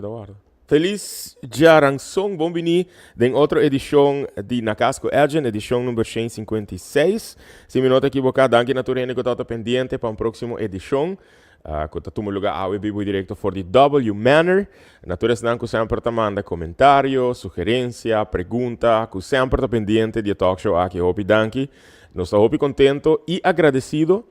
da hora. Feliz Jaransong, bom-vindo em outra edição de Nakasco Agent, edição número 156. Se me nota equivocado, danke naturalmente que está pendente para a próxima edição. Que está tomando lugar ao vivo direto for the W Manor. Naturalmente, que sempre está mandando comentário, sugerência, pergunta, que sempre está pendente de talk show aqui. Hope danke. Nós estamos contentes e agradecidos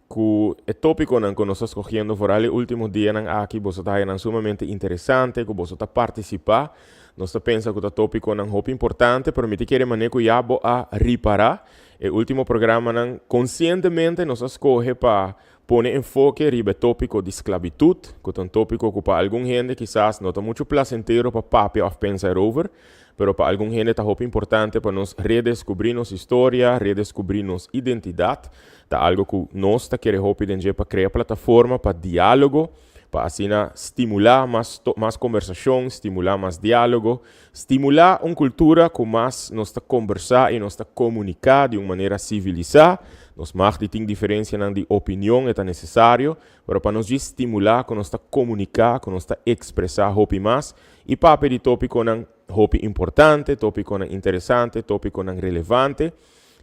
que o tópico que nós estamos escolhendo por os últimos dias aqui, você está sumamente interessante, que você está participando. Nós pensamos que o tópico é muito importante, mas me quer manejar que já a reparar. O último programa, conscientemente, nós escolhemos para pone enfoque ribe tópico de esclavitud, que é um tópico que para algum gente quizás não está muito placentero para papel of pensar over, pero para algum gente está muito importante para nós redescobrir nossa história, redescobrir nossa identidade, tá algo que nós está querendo para criar plataforma para diálogo, para assim estimular mais conversação, estimular mais diálogo, estimular uma cultura que mais nós está conversar e nós está comunicar de uma maneira civilizada. Nós mais tem diferença na opinião é necessário, para nós estimular, que nós está comunicar, que nós está expressar hopi mais e para de tópico não hopi importante, tópico não interessante, tópico não relevante.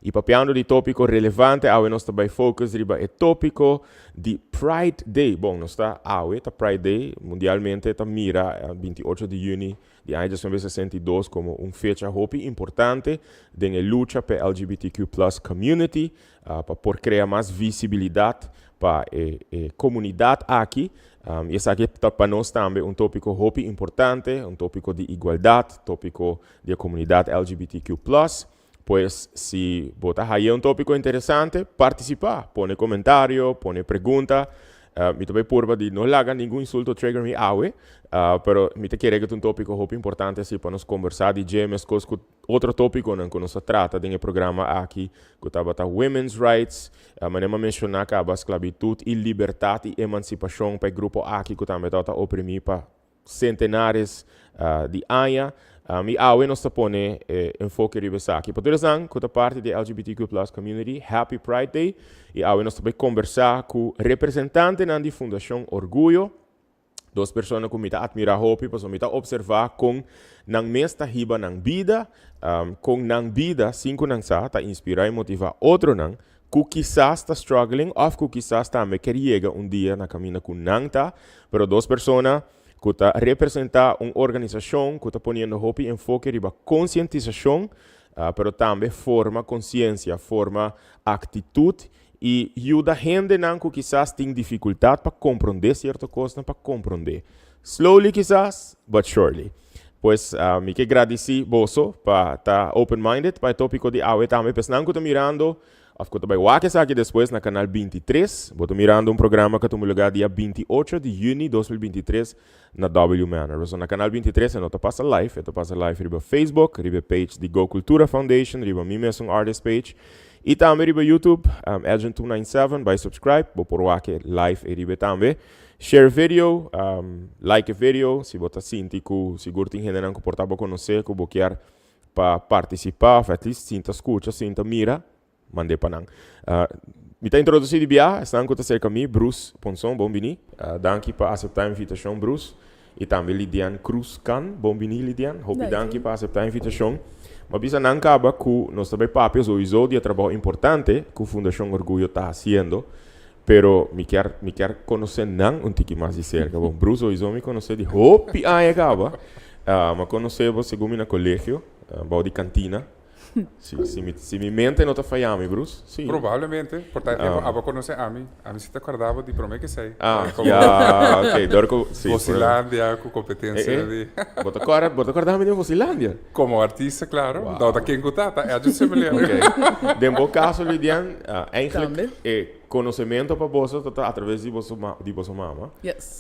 E papiando de tópico relevante, nós está focus riba é tópico de Pride Day. Bom, nós está tá Pride Day, mundialmente está mira 28 de junho de 1962 como fecha hopi importante de luta para LGBTQ+ community, para criar mais visibilidade para a comunidade aqui. E esse aqui está para nós também tópico hopi importante, tópico de igualdade, tópico de comunidade LGBTQ+. Pues, se botar aí tópico interessante, participar, pone comentário, pone pergunta. Me também purba de não largar nenhum insulto trigger me awe, pero me te querer que tópico muito importante assim para nós conversar de gemes com outro tópico que nós trata no programa aqui, que estava women's rights, mas não mencionar que a esclavitud e liberdade e emancipação para o grupo aqui que também está oprimido para centenares de anos. E awe nós pone enfoque riba aqui. Por isso, que a parte da LGBTQ+ community, Happy Pride Day, e awe nós também conversar com representante da Fundação Orgulho, duas pessoas que me admira hopi, para me observar com nang mesta hiba nang vida, com nang vida, cinco nang sa, ta inspirar e motivar outro nang, que quizás está struggling, ou que quizás também quer chegar dia na caminho com nang ta, pero duas pessoas que está representar uma organização que está ponendo hopi enfoque riba conscientização, pero também forma consciência, forma atitude e ajuda a gente que quizás tem dificuldade para compreender certa coisa, para compreender. Slowly quizás, but surely. Pois, me que agradeci boso para estar open-minded para o tópico de awe também, pensando que estou mirando. Afko também o aqui depois na canal 23. Vou mirando programa que tomou lugar dia 28 de junho de 2023 na W Manor. So, na canal 23 não passa live, passa live riba Facebook, riba page de Go Cultura Foundation, riba mim mesmo artist page. E também riba YouTube, Agent 297, vai subscribe, vou por aqui live e riba também. Share video, like video, se você sente que seguro tem gente que portava conhecer, que quer para participar, at least sinta escuta, sinta mira. Mandei para não. Me está introduzido de estão com cerca de mim, Bruce Ponson, bom-vindo. Danke para aceitar a invitação, Bruce. E também Lidiane Cruz Can, bom-vindo, Lidiane. Danke para aceitar a invitação. Mas bisa não acaba que nós também papéis o de trabalho importante que a Fundação Orgulho está fazendo, pero me quer conhecer não tique mais de cerca. Bom, Bruce o me conhece de hopi acaba, mas conheceu segundo no colégio, de cantina. Se me mente não está falhando, Bruce? Sim. Provavelmente. Portanto, eu conheço a mim se te acordava de promessa que sei. Ok. Dorco, Vocilândia, com competência de... Bota acordava de Vocilândia? Como artista, claro. Wow. Então, quem gostar, é a gente se me lembra. Ok. Em bom caso, Lidiane, eigenlijk conhecimento para você através de vossa mama. Yes.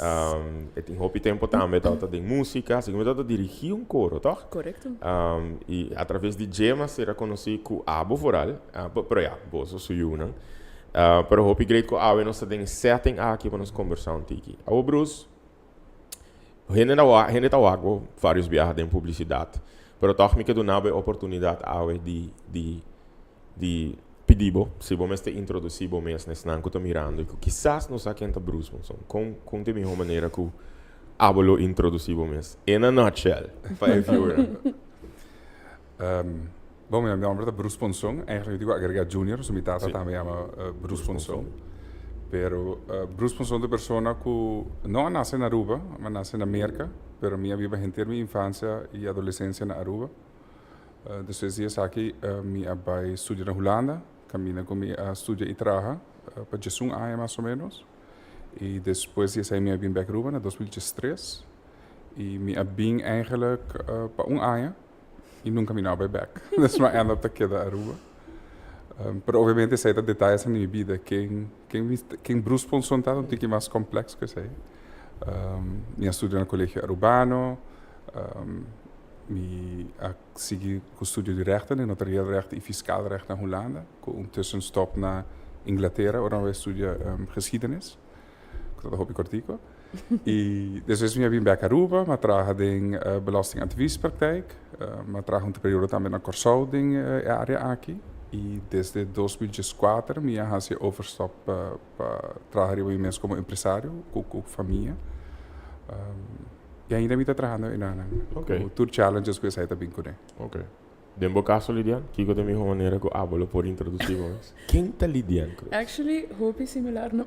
Tem hobby tempo também, de música, segundo dirigir coro, tá? Correto. E através de gemas será conhecido como abo voral, pero você sou não. Pero hobby great que nós temos setting aqui para nos conversar aqui. O Bruce, gente tá água vários viagens em publicidade, pero toch me que do nada oportunidade de pedibo, se vamos te introduzir bom mês nesse não que estou mirando, que quizás não sabe quem tá Bruce, com de melhor maneira que abolo introducivo mes. In a nutshell, para el viewer. Bom, meu nome é Bruce Ponsong. Eigenlijk digo agregar junior, so mi tata Sì. também chama Bruce Ponsong. Pero Bruce Ponsong é pessoa que não nasce na Aruba, mas nasce na América. Pero minha vida inteira, minha infância e adolescência na Aruba. Depois disso aqui, minha pai estuda na Holanda. Caminha com minha estuda e trabalha para 11 anos mais ou menos. E depois disso aí minha vim para Aruba, em 2003. E minha vim eigenlijk para ano. E nunca me bij back. Dus maar end op de keer de Aruba. Pero obviamente sei dat detalhes na minha vida. Quem Bruce Ponsong tá um pouquinho mais complexo que sei. Minha estudo no colégio Arubano. Segui com o estudo de rechten, de notarieel recht e fiscaal recht na Holanda. Com tussenstop na Inglaterra, waar we studeren geschiedenis. Dat hoop ik kortico. E depois vim vim para Aruba, maar traga em belastingadviespraktijk, maar traga um período também na Corsau em área aqui. E desde 2004 minha hase overstap para trabalhar mesmo como empresário, com família. E ainda me está trabalhando em tour challenges que eu saí também com ele. Ok. Dembo caso Lidian, kiko de minha maneira que abolo por introduzir mas. Quem tá Lidian? Actually, hoop is similar no.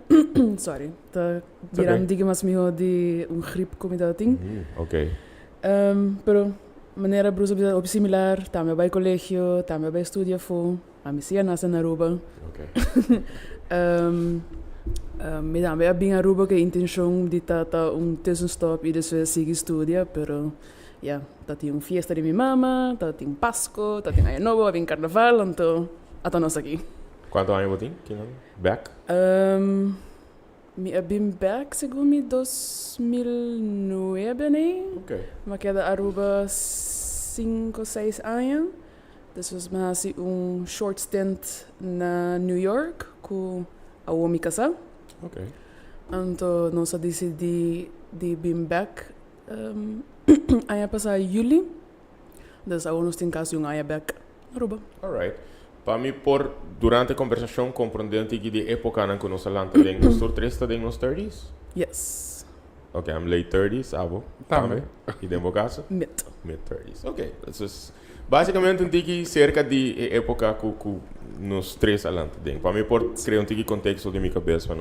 Sorry. Ta diram diga mas miho de gripe comida ting. Ok. Pero maneira brusa hoop similar, também vai colégio, também vai estudia fo, a misia nasa na Aruba. Ok. Me também a bem Aruba que intenção de tata tussenstop e depois seguir estudia, pero ja, dat tinha fiesta de minha mama, dat tinha Páscoa, dat tinha Ano Novo, havia Carnaval, então até nós aqui. Quanto anos você tem? Back? Me been back segundo 2009, né? Ok. Mas queda Aruba 5, 6 anos. Depois me hasi short stint na New York com a minha casa. Ok. Então nós decidi de been back. Ano passado juli, dus agora nós temos caso ano back Aruba. Alright. Para mim, durante a conversação, compreendendo que de época na que nós falamos, tem nos 30s, tem nos 30s? Yes. Ok, I'm late 30s, abo. Também. E tem caso? Mid 30s. Ok. Então, basicamente, um tique cerca de época que nos 3 anos. Para mim, por criar um tique contexto de minha cabeça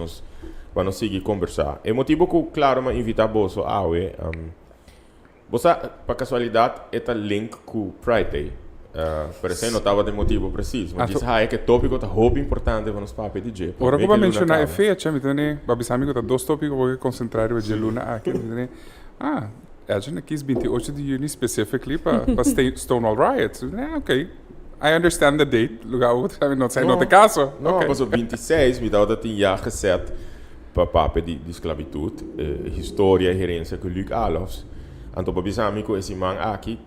para nós seguir conversar. É motivo que, claro, me invitar você a você, por casualidade, é link com Friday. Por isso, não estava de motivo preciso. Mas isso é que tópico é muito importante para nós papi DJ. Ora, como mencionar é feia, me também, babis amigo, tá 2 tópicos que eu vou concentrar o de Luna aqui. A gente quis 28 de junho specifically para Stonewall Riots. Ok. I understand the date. Lugar outro, não sei, não tem caso. Não, mas o 26, me dá tinha já reset para papi de esclavitude, história e gerência com Luc Alofs. Então, babis amigo, esse man aqui,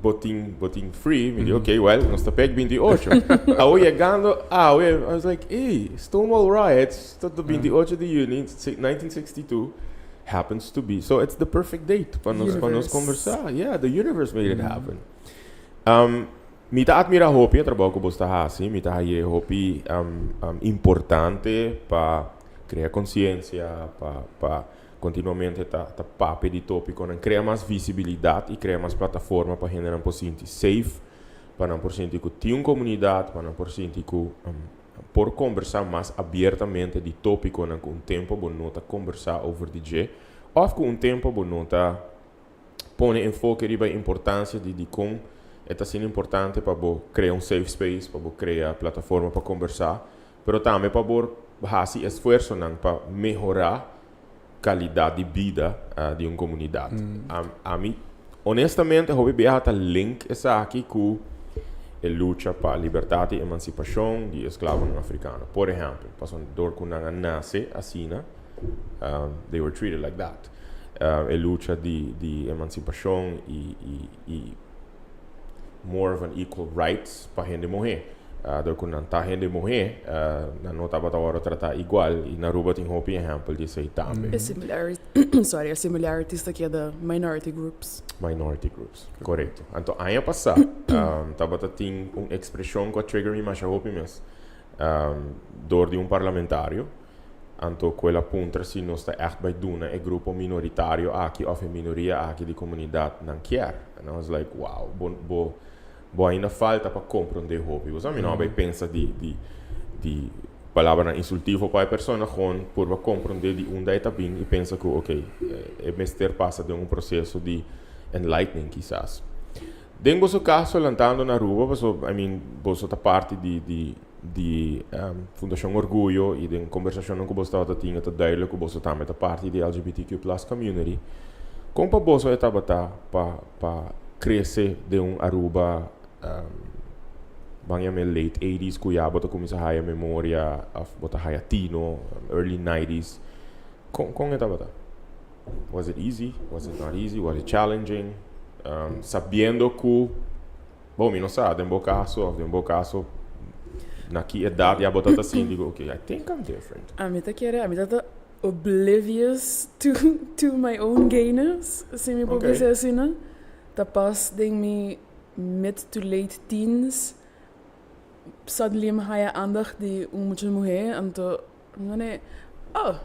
botin free, me dijo, ok, well, nos tapé 28. Ahora llegando, I was like, hey, Stonewall Riots, the 28 de junho, 1962, happens to be. So it's the perfect date para nos conversar. Yeah, the universe made it happen. Me tá admira hopi, trabalho que você está assim, me tá aí hopi importante para criar consciência, para continuamente tá papo de tópico, criar mais visibilidade e criar mais plataforma para generar por sentir safe, para por sentir que tem uma comunidade, para por sentir que por conversar mais abertamente de tópico com um tempo bom nota conversar over DJ, ou com um tempo bom nota põe enfoque riba importância de como é sendo importante para criar um safe space, para criar plataforma para conversar, mas também para fazer esforço para melhorar qualidade de vida de uma comunidade. A mim, honestamente, eu vou ver o link aqui com a luta para a liberdade e emancipação de escravos africanos. Por exemplo, quando quando nasce assim, they were treated like that. A luta de emancipação e more of an equal rights para a gente morrer. Quando a gente morrer, não estava a tratar igual e na Aruba tem um exemplo disso aí também. A similarities aqui é da minority groups. Minority groups, correto. Então, ano passado, estava tendo uma expressão que trigger me mais a roupa mesmo, de um parlamentário, Anto quella punta si non sta echt bij doen, è gruppo minoritario aqui of è minoria aqui di comunità non chiar. And I was like, wow, bo ainda falta para compreender hobby. Você não vai pensa de palavra insultivo para a pessoa gewoon por compreender de onde está bem e pensa que ok, é mestre passa de processo de enlightening quizás. Dentro do caso, lantando na rua, você tá parte de Fundação Orgulho e de conversação que você estava tendo, tá duidelijk que você também tá parte de LGBTQ+ community. Como você estava para crescer de Aruba, banyak late 80s kuya, bota começa a haya memória, bota haya Tino, early 90s. Como estava? Was it easy? Was it not easy? Was it challenging? Sabendo que, bom, não sabe, em bom caso, naquela idade, a botar assim, digo, ok, I think I'm different. A mim tá oblivious to my own gayness, se me pode dizer assim, né? Tá pas de mi mid to late teens, suddenly me haya aandacht die moet je mulher, en toen, oh,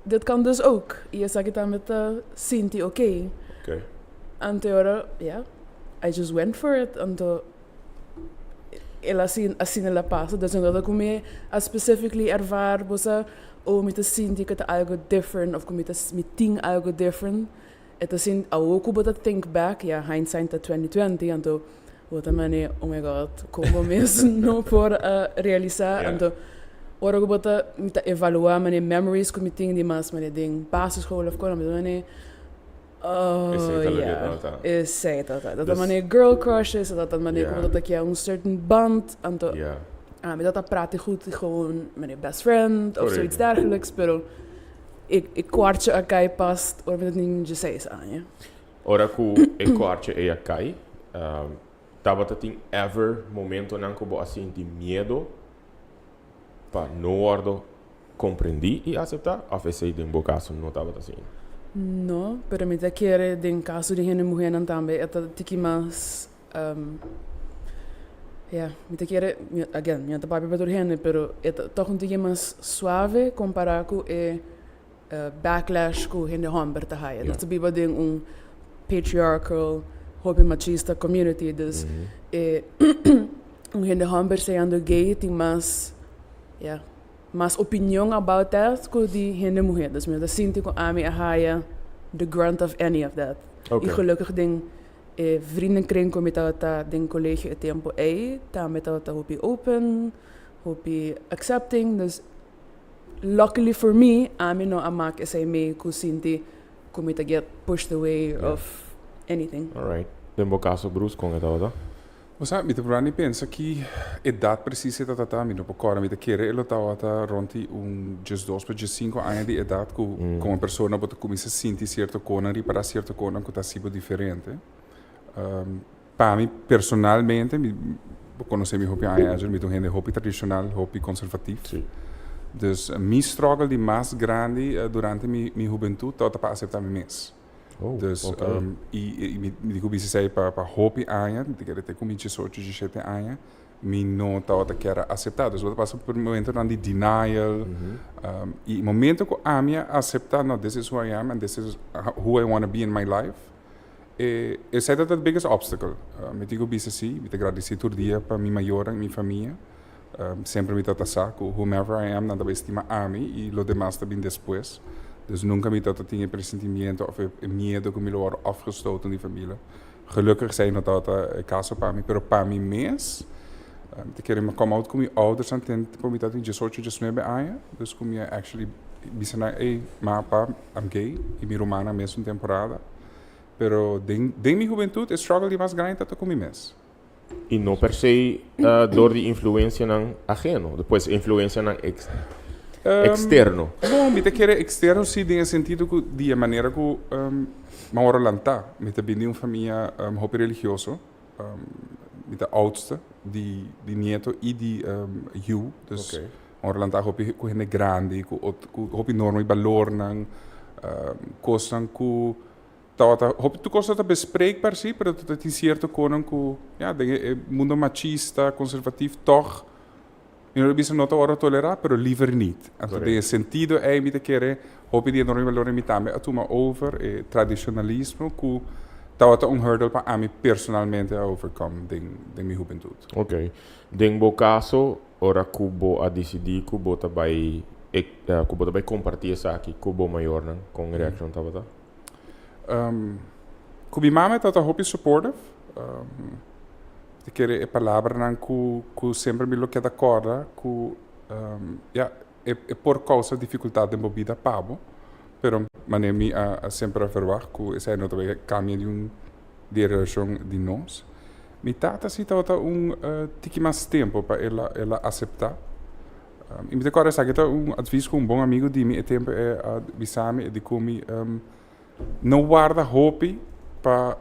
dit kan dus ook. Je zag het dan met Cinti, oké. En toen, ja, I just went for it. En toen, ela assim ela passa. Dus dat ik me specifically ervaar, bosa, met de Cinti que tá algo different, of met ting algo different. Het is in, ook hoe dat think back, ja, hindsight 2020, en toen, wat man, oh my god, como mesmo não por realizar, então ora que bota me evaluar mane memories que me tem de mais mane ding basisschool of coisa mane sei dat mane girl crushes dat mane como dat que é certain band então me dat praat goed gewoon mane best friend of zoiets dergelijks pero ik kwartje a kai past or met niet je sei aan ja ora que ik kwartje e a kai tava tem ever momento não que você sente medo para não compreender e aceitar ou você em bom caso não tava assim não pero me querer em caso de uma mulher não também é tiki mais me querer again minha papai para dormir pero é toch um tiki mais suave comparado com backlash com gente homem tá aí dat be wat ding patriarchal hobby machista community dus gente homem sendo gay tem mais mas opinião about that com de gente mulher dus me sinto com a minha haia the grunt of any of that e gelukkig ding vriendenkring kom met dat ding college het tempo tá met dat hobby open hobby accepting dus luckily for me a mim não amak essa me com sinti como to get pushed away of anything. Alright. Den bom caso Bruce com essa Você me te pensa que idade precisa tá me no pocora me te querer ela tá ronti just 2 para just 5 anos de idade com uma pessoa pode começar a sentir certo coisa e para certo coisa que tá sido diferente. Para mim personalmente me conhecer meu hobby ayer me tem hobby tradicional hobby conservativo. Sim. Dus mijn struggle die mais grande durante minha juventude tot para aceitar me mesmo. Dus me digo que se para hobby aia, me quero ter comigo sorte de 7 anos, me não tot quero aceitar. Dus wat passa por momento dan die denial. E momento que a minha aceitar, no, this is who I am and this is who I want to be in my life. Eu sei dat het biggest obstacle. Me digo que se me te agradecer todo dia para minha maior e minha família. Sempre me trata saco, whomever I am, nada estima a mim e lo demás também depois. Dus nunca me trata tinha pressentimento of medo que me lo worden afgestoten die familie. Gelukkig zijn dat caso para mim, pero para mim mesmo, te quero me come out com meus ouders aan het para mim dat ik soort just mee bij aia. Dus kom je actually bisa na mapa, I'm gay, e mi romana mesmo temporada. Pero den mi juventude struggle die mais grande dat com mim mesmo. E não per se door die influência não ajeno, depois influência não externo. Bom, me te querer externo sim, no sentido que de maneira que moro lanta, me te bem uma família hobby religioso, me te oudste, die nieto e die you, dus moro lanta hobby ku hene grande, ku hobby norme balornang, kosan ku tu costa tá bespreekbaar sim, pero dat is certo koning ku ja, de mundo machista, conservatief toch non bisa nota ora tolerar, pero liever niet. En Correct. in sentido é me te querer, hoop die non rimelo mi tambe atuma over traditionalismo ku tawata hurdle pa ami personalmente a overcome ding mi juventud. Ok. Den bo caso, ora cubo a decidir, cubo tabai compartir essa aqui, cubo maior, né? Com reaction tabata. Ku mi mama tata hopi supportive. Te querer a palavra nan ku sempre me lo que da corda ku é por causa dificuldade de movida pabo. Pero manemi a sempre verwacht ku essa não também caminho de relação de nós. Mi tata si tata tiki mais tempo para ela aceitar. E me decora essa que tá advies com bom amigo de mim é tempo é bisame de comi não guarda hope para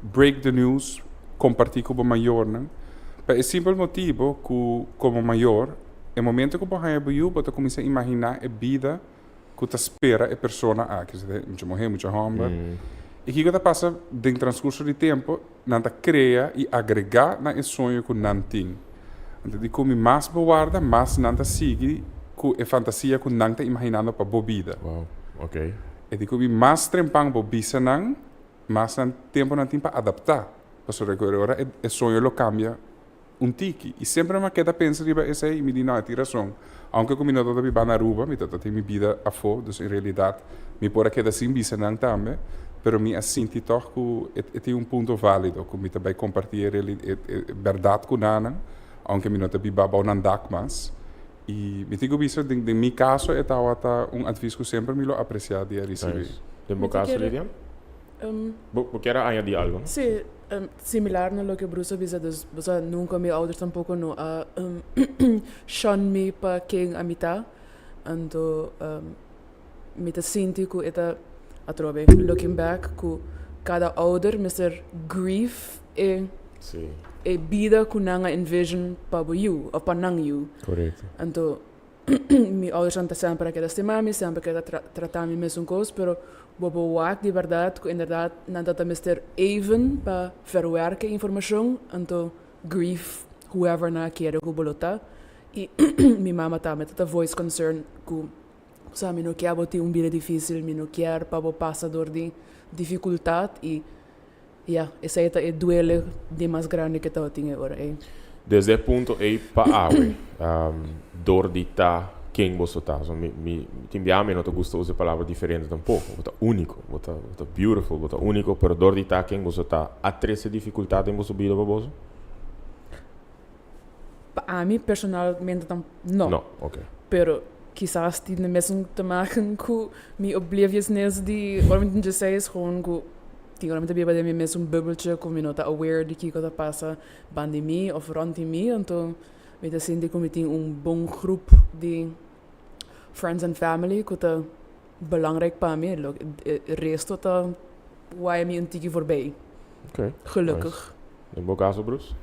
break the news compartir com o maior, né? Por simples motivo que como maior, no momento que você vai você começa a imaginar a vida que você espera a pessoa a que é muita mulher, muita homem. E que você passa no transcurso de tempo, nada cria e agregar na sonho que não tem. Então, de como mais guarda, mais nada sigue com a fantasia que não está imaginando para a vida. Wow, ok. E de como mais trempang para bisa não, mais tempo não tem para adaptar. Passo agora o sonho lo cambia tiki. E sempre me queda pensar riba essa e me diz não, tem razão. Aunque como não toda viva na Aruba, me toda tem minha vida a fo, então em realidade me pode quedar sem bisa não também, pero me assinti toch que tem ponto válido, que me também compartilhar a verdade com nana, aunque me não te viva bom nandak mas. E me digo bisa em meu caso é tal advies que sempre me lo apreciar de receber. Nice. Den bo caso, Lidia? ¿Vos quieres añadir algo? Sí, similar a lo que Bruce dice, nunca mis ouders tampoco no shun me pa king a mitad, ando me te sinti ku eta atrobe looking back ku cada ouder Mr. Grief Sí, vida ku nanga envision pa you o pa nang you, correcto. ando mi ouders anta sempre que este mami sempre que tratar mi mesmo coisa, pero bobo wak de verdade que inderdaad nadat Mr. Even para verwerken informação, então grief whoever na quer que bolota e mi mama tá met a voice concern que sabe não quer botar vida difícil, me não quer para passar dor de dificuldade e essa é duele de mais grande que tá tinha agora. Desde el punto aí para awe, dor de tá quem você tá. So, timbiame não te gusta usar palavras diferentes tampouco. Você único, você beautiful, você único, pero dor de tá quem você tá. Há três dificuldades em você vida para você? Para mim personalmente não. Não, ok. Pero quizás tiene mesmo te maken com mi obliviousness de realmente já sei gewoon que tinha realmente bem de mim mesmo bubbeltje com me nota aware de que coisa passa bande mim of rond mim, então me te sinto como tem bom grupo de friends and family que tá belangrijk para mim, o resto tá waai me tiki voorbij. Ok. Gelukkig. Nice. In bom caso, Bruce?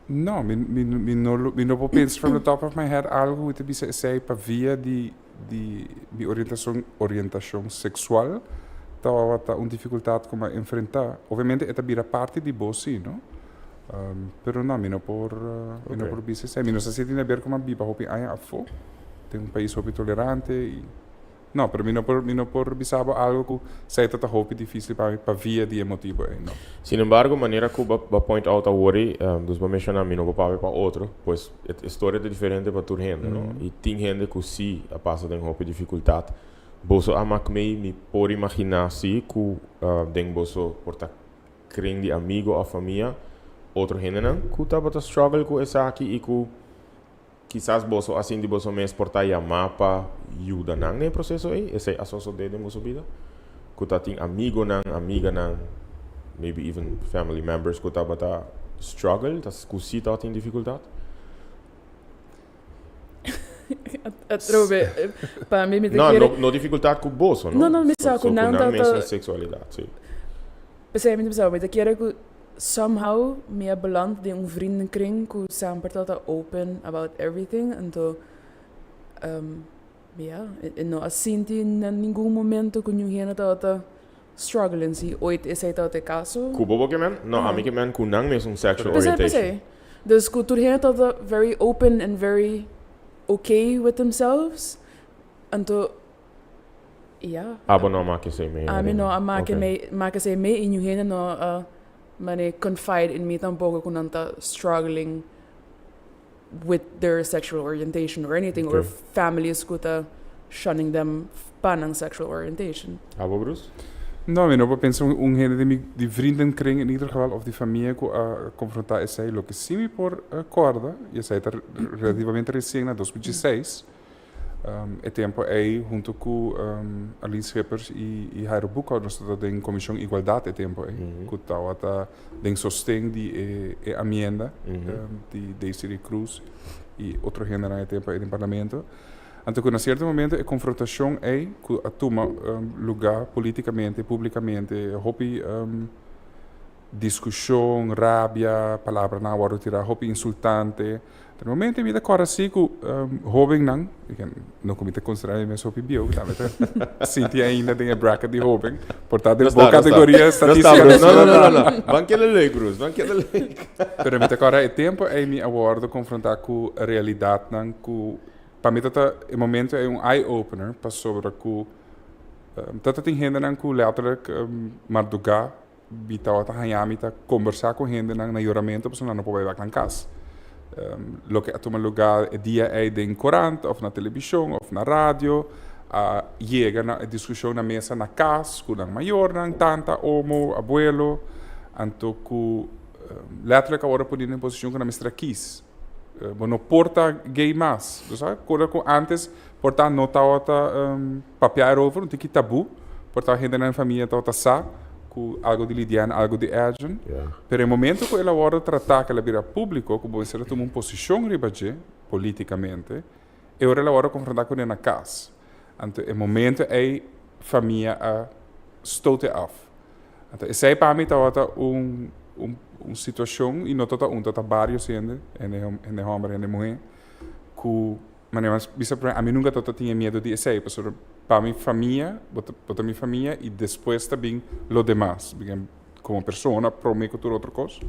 No, mi no puedo pensar from the top of my head algo que te sei para via de orientação sexual, tá uma dificuldade como enfrentar. Obviamente é também parte de você, não? Pero não, mi no por pensar sei, mi no se tiene a ver como a biba hopi a fo. Tem país hopi tolerante e no, pero mi no por bisabo algo que sei tata hopi difícil para via de emotivo, não. Sin embargo, maneira que va point out a worry, dos va mencionar mi no va para outro, pues a história é diferente para toda gente, não? E tem gente que sim a passa tem hopi dificuldade. Boso amak me por imaginar se que den boso porta kring de amigo ou família, outro gente não, que tá bota struggle com essa aqui e que quizás boso assim de boso mes porta ya mapa ajuda não no processo aí, esse é associo de boso vida. Que tá tem amigo não, amiga não, maybe even family members que tá bota struggle, tá que sim tá tem dificuldade. Atrobe, para mim me No dificuldade com o bolso, não? Não, me sa com não mesmo sexualidade, sim. Pensei me pensava, mas quero que somehow me beland de vriendenkring que sempre tá open about everything, então não assim em nenhum momento que ninguém tá struggling se oito esse tá o caso. Kubo que man? No, a mim que man com não mesmo sexual orientation. Pensei. Dus cultuur dat very open and very okay with themselves. En to, ja. No maken ze mee. Maken zij mee in je no mane confide in me tampoco kunanta struggling with their sexual orientation or anything, or families kuta shunning them panang sexual orientation. Bruce? No, eu penso de vriendenkring in ieder geval, of die familie confrontar esse lo que sim por corda, e essa é relativamente recente, na 2016. E tempo aí, junto com Aline Schippers e Jairo Bucco, nós estamos em Comissão Igualdade, e tempo aí, que está em sostém de emenda de Daisy Cruz e outro gênero em tempo aí no Parlamento. Então, em certo momento, a confrontação é que toma lugar politicamente, publicamente, hobby discussão, rábia, palavra na hora de tirar, hobby insultante. No momento, me dá cora assim que jovem não comita considerar mais hobby bio, tá? Sinti ainda tem a bracket de jovem, portanto, é boa categoria estatística. Não. Van que lei, Cruz, van que lei. Pero me dá cora é tempo, é me awardo confrontar com a realidade, não com para mim, o momento é eye-opener para sobre que tata tem gente que letterlijk marduga bita wata hayamita conversar com gente na juramento para não poder ir na casa. Lo que toma lugar dia é em corante, ou na televisão, ou na rádio, chega na discussão na mesa na casa, com a maior, tanta, homo, abuelo, anto que letterlijk agora pode ir em posição com a mestra quis. Bueno, porta gay mas, sabe? Quando antes porta nota outra papel over, não tem que tabu, porta gente na família tá sa com algo de lidiano, algo de agent. Pero no momento que ela agora tratar que ela vira público, como se ela toma uma posição ribaje politicamente, ela agora confrontar com ela na casa. Então, no momento é família a stote af. Então, essa é para mim tá uma situação e não toda toda vários ainda em homem e mulher que mas bisa a mim nunca toda tinha medo de esse para minha família botar minha família e depois também lo demás como pessoa prometo tudo outra coisa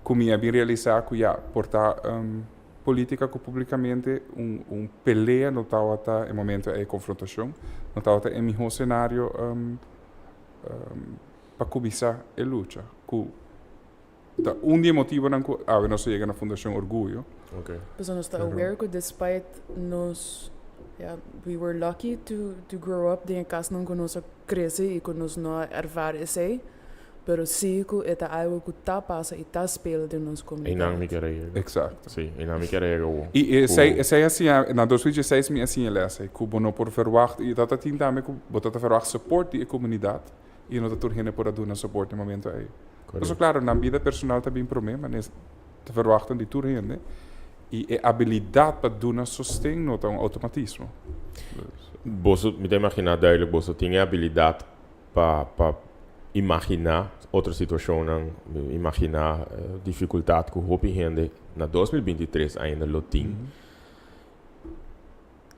que me bem realizar que já portar política que publicamente pelea não tá em momento é confrontação não tá em meu cenário para começar a luta que dia motivo não nós chega na Fundação Orgulho. Okay. Pues nós está aware que despite nos we were lucky to grow up em casa não que nós cresce e que nós não ervar esse, pero sim que é algo que tá passa e tá spela de nos comunidade. E não me querer. Exato. Sim, e não me querer. E sei assim, na 2016 me assim ele assim, que não por verwacht e dat tinha também que botar verwacht support de comunidade e não tá turgene por dar suporte no momento aí. Mas claro, na vida personal também problema, mas te verwachten die turgene. E a habilidade para dar sustento não é automatismo. Você me imagina duidelijk, você tinha habilidade para imaginar outra situação, imaginar dificuldade que o hobby gente na 2023 ainda lo tem.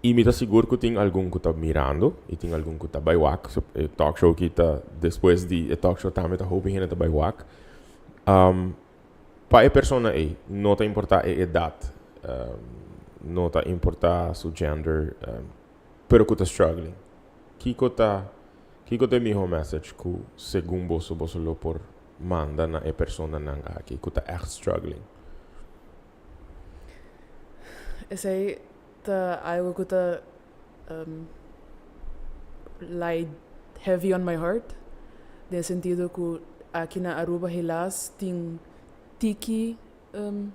E me seguro que tem algum que está mirando e tem algum que está bij wak. O talk show que está depois de talk show também está hobby gente está bij wak. Para a pessoa aí, não está importar a idade. Não está importar seu gender, pero que está struggling. Que é meu message que segundo você lo por manda na a pessoa não aqui que está echt struggling. Esse aí tá algo que tá lie heavy on my heart, no sentido que aqui na Aruba helaas tem tiki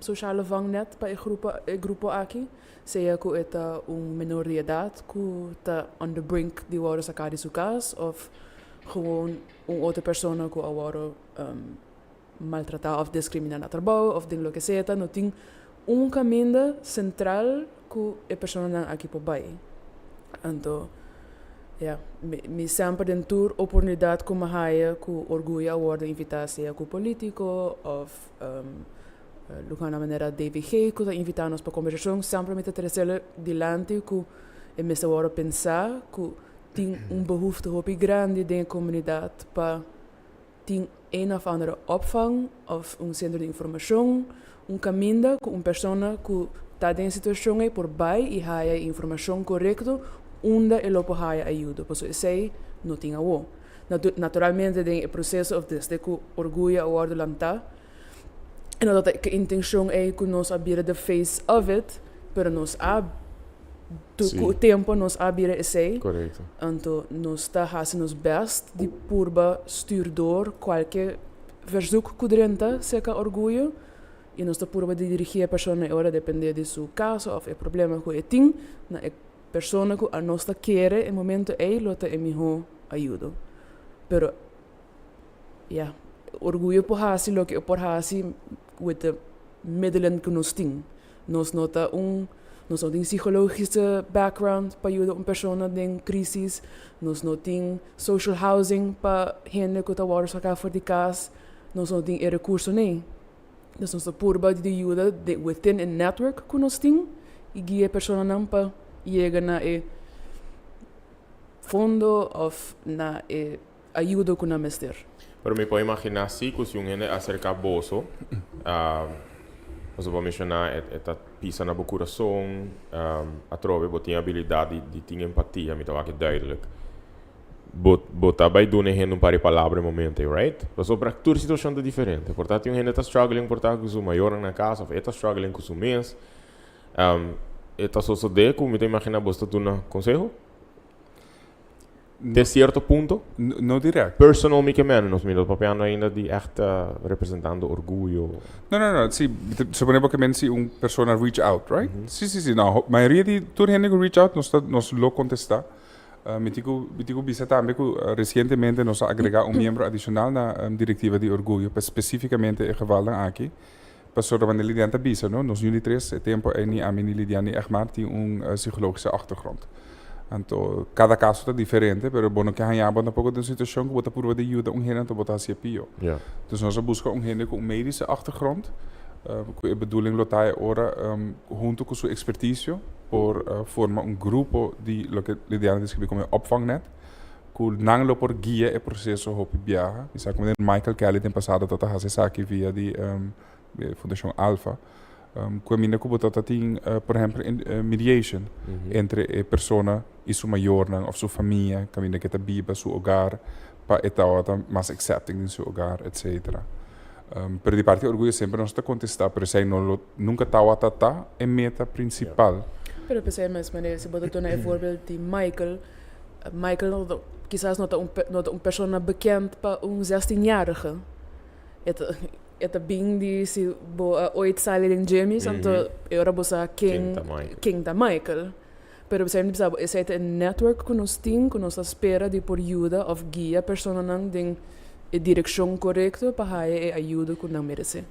sociale vangnet para o grupo aqui, seja que é menor de idade que está on the brink de worden sacar de sua casa, of gewoon outra pessoa que agora maltratar ou discriminar no trabalho, of ding lo que seja, não tem caminho central que a pessoa não aqui por baixo. Então, me sempre den tour oportunidade como haia que orgulho agora invitar seja com político ou lugar na maneira DVG que invitar nos para conversação sempre me trazer dilante que é me agora pensar que tem behoefte hoop grande da comunidade para tem een of andere opvang of um centro de informação, caminho com uma pessoa que está em situação aí por baixo e há informação correta onde ele pode ajuda. Por isso, sei não tem a o. Naturalmente, tem o processo desde que orgulho ou ordem lantar. E não que a intenção é que nós abrir the face of it, pero nós o tempo nós abrir esse. Correto. Então, nós está fazendo nos best de purba stuurdor qualquer verzoek que drenta seca orgulho e nós está purba de dirigir a pessoa agora depende de seu caso ou o problema que ele tem na pessoa que a nós quer em momento é lota é melhor ajuda. Pero orgulho por fazer o que por fazer with the middelen que nós tem. Nós nota nós não temos psicologische background para ajudar uma pessoa em crise. Nós não temos social housing para gente que está fora fora de casa. Nós não temos recursos nem. Nós não purba de ajuda within a network que nós temos e guia a pessoa não para chegar na fundo ou na ajuda que nós temos. Pero me puedo imaginar si que si un gente acerca a bolso, você pode mencionar esta pisa na coração, a trove, botinha habilidade de ter empatia, me estava aqui duidelijk. Botar vai dar um par de palavras no momento, right? Mas para toda situação é diferente. Portanto, um gente está struggling, portanto, com o maior na casa, ou está struggling com o mês. Está só de como me imagina você tu na conselho? De certo ponto? Não direto. Personalmente menos, mas papiano ainda de echt representando orgulho. Não. Sim, suponemos que se uma pessoa reach out, right? Sim. Não, a maioria de toda gente que reach out nós lo contestar. Me digo bisa também que recentemente nós agregar membro adicional na diretiva de orgulho, especificamente em geval dan aqui. Para wanneer lidiante bisa, no? Nos jullie 3 tempo é ni a mini lidiane echt maar die psychologische achtergrond. Então, cada caso está diferente, mas bueno que há um pouco de situação que você pode ajudar gente a botar se pio. Yeah. Dus nós buscamos gente com medische achtergrond, com a bedoeling dat hij ora junto com sua expertise por formar grupo de lo que lidiane descreve como opvangnet, que não lo por guia o processo hopi viaja. Isa como Michael Kelly tem passado tot a fazer aqui via de Fundação Alpha. Caminha que botar tem, por exemplo, mediation entre a pessoa e sua maior ou sua família, caminha que está biba seu hogar, para estar mais accepting em seu hogar, etc. Pero de parte orgulho sempre não está contestar, pero sei nunca está é meta principal. Pero pensei mesmo, se botar tu na voorbeeld de Michael quizás não uma pessoa bekend para 16-jarige. Het bing die se ooit sali in James, então eu bosa King da Michael. Pero você não sabe, esse é um network que nós temos, que nós espera de por ajuda ou guia a pessoa não tem a direção correta para a ajuda que não merece.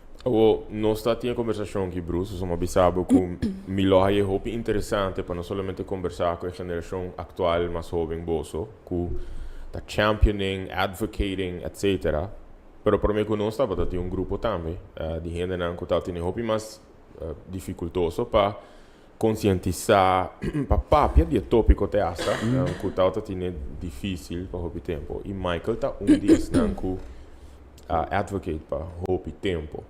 Nós está tendo conversação aqui, Bruce, somos abisados que melhor é muito interessante para não somente conversar com a geração atual, mas jovem, boso, que está championing, advocating, etc. Pero para mim, nós estamos tendo grupo também de gente que está tendo muito mais dificultoso para conscientizar, para de tópico que está tendo difícil para muito tempo. E Michael está dias que advocate para muito tempo.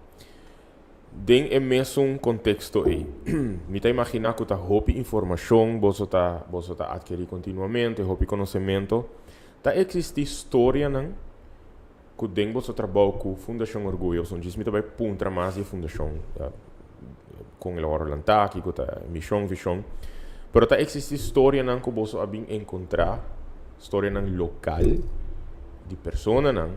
Den é mesmo contexto aí. Me está imaginar que está muito informação, você está adquirir continuamente, muito conhecimento. Está existe história não? Que den você trabalha com Fundação Orgulho, são diz me também punta mais de Fundação com o Orlando que com missão visão. Pero tá existe história não que você abin encontrar, história não local de pessoas não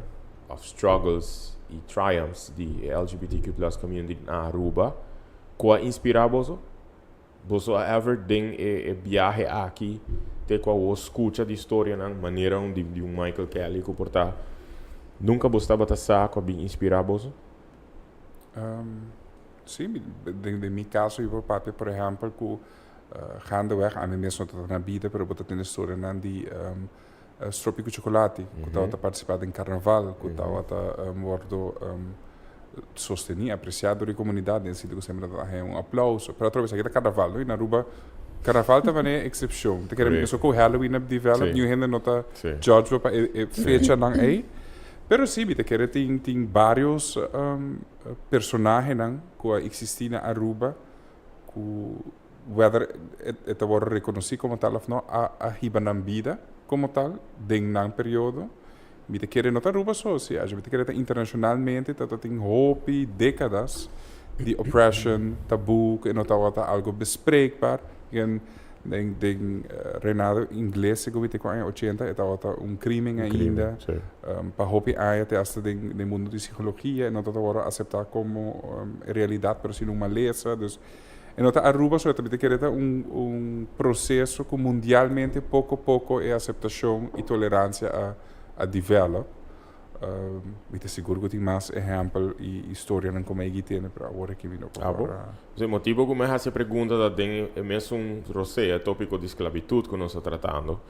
of struggles e triumphs de LGBTQ+ community na Aruba, que inspira você. Você ever den viaje aqui, te qual você escuta de história não maneira de Michael Kelly que portar. Nunca gostava de saco bem inspirado? Sim, em meu caso, eu papi, por exemplo, que gaandeweg, a mim mesmo estou na vida, pero eu tenho história de stropico chocolate, que estava participando em carnaval, que estava mordo sostenido, apreciado pela comunidade, em sentido que sempre dá aplauso. Pero outra vez, aqui é carnaval, e na Aruba, carnaval também é exceção. Te quero mesmo que o Halloween develop, e ainda não está judge para fecha não é. Pero sí, mi te quiere ting varios personajes que existen en Aruba, que whether te voy a reconocer como tal o no, a hibanan vida como tal, en un periodo. Mi te quiere notar Aruba socia, mi te quiere internacionalmente, te ting hopi décadas de oppression, taboe, que no está algo bespreekbaar. En Renato inglês, que eu tenho 80, estava crime ainda. Para hopi até hasta no mundo de psicologia, não está agora aceitar como realidade, mas sim uma lesa. Dus, en nota Aruba só também quer processo que mundialmente pouco a pouco é aceitação e tolerância a develop. Ik ben seguro que tem mais exemplos e histórias como eu tenho para agora que me não O motivo que me hace pergunta é mesmo Rosé, tópico de esclavitud que nós estamos tratando,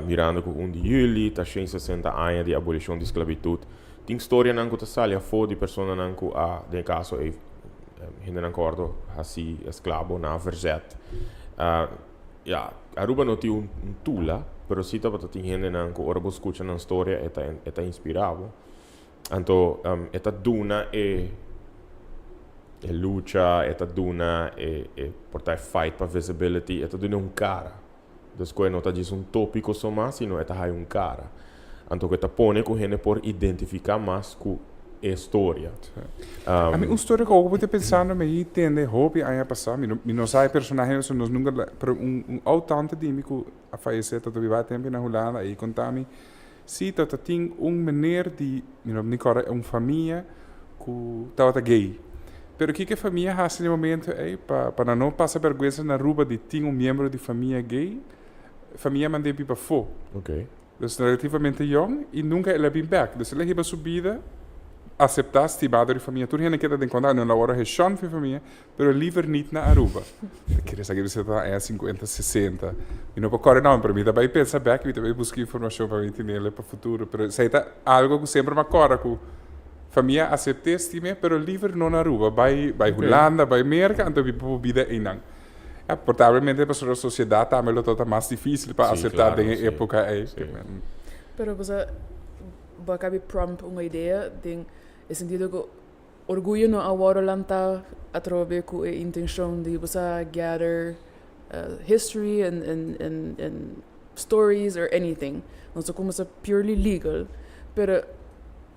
mirando que 1 de julho, está 160 anos de abolição de esclavitud. Tem história que está saindo fora de pessoas que, no caso, ainda não acordo, assim, escravo, na verzet. Aruba não tem tula, pero sí está para gente que ahora vos escuchan una historia está inspirado. Entonces, esta duna es lucha, esta duna es portar fight para visibility, esta duna es un cara. Después no está diciendo un tópico só más, sino esta hay un cara. Entonces, esta pone con gente por identificar más con história. A mim, uma história que eu vou pensando, me entende, hobby aí a passar, me não sai personagem, nós nunca, pero autante de mim que a falecer, todo viva tempo na Holanda, aí contame, se tá tem meneer de, Nicola, família que tá gay. Pero que a família faz no momento, para não passar vergonha na rua de ter membro de família gay, a família manda para fora. Okay. Dus relativamente jong e nunca ele bem back. Dus ele heeft subida aceitar se tiver de família. Tudo gente quer encontrar, não hora é chão de família, pero liever niet na Aruba. Queria saber se está é 50, 60. E não pode não, para mim também pensa back, e também buscar informação para mim nele para o futuro. Pero se está algo que sempre me corre que família aceita este, pero liever não na Aruba, vai Holanda, vai América, então vi para vida em não. Portavelmente para a sociedade também é todo mais difícil para aceitar claro, na época aí. Pero você vai prompt uma ideia de no sentido que orgulho não agora lanta através com a intenção de você gather history and stories or anything. Não sei como é purely legal, pero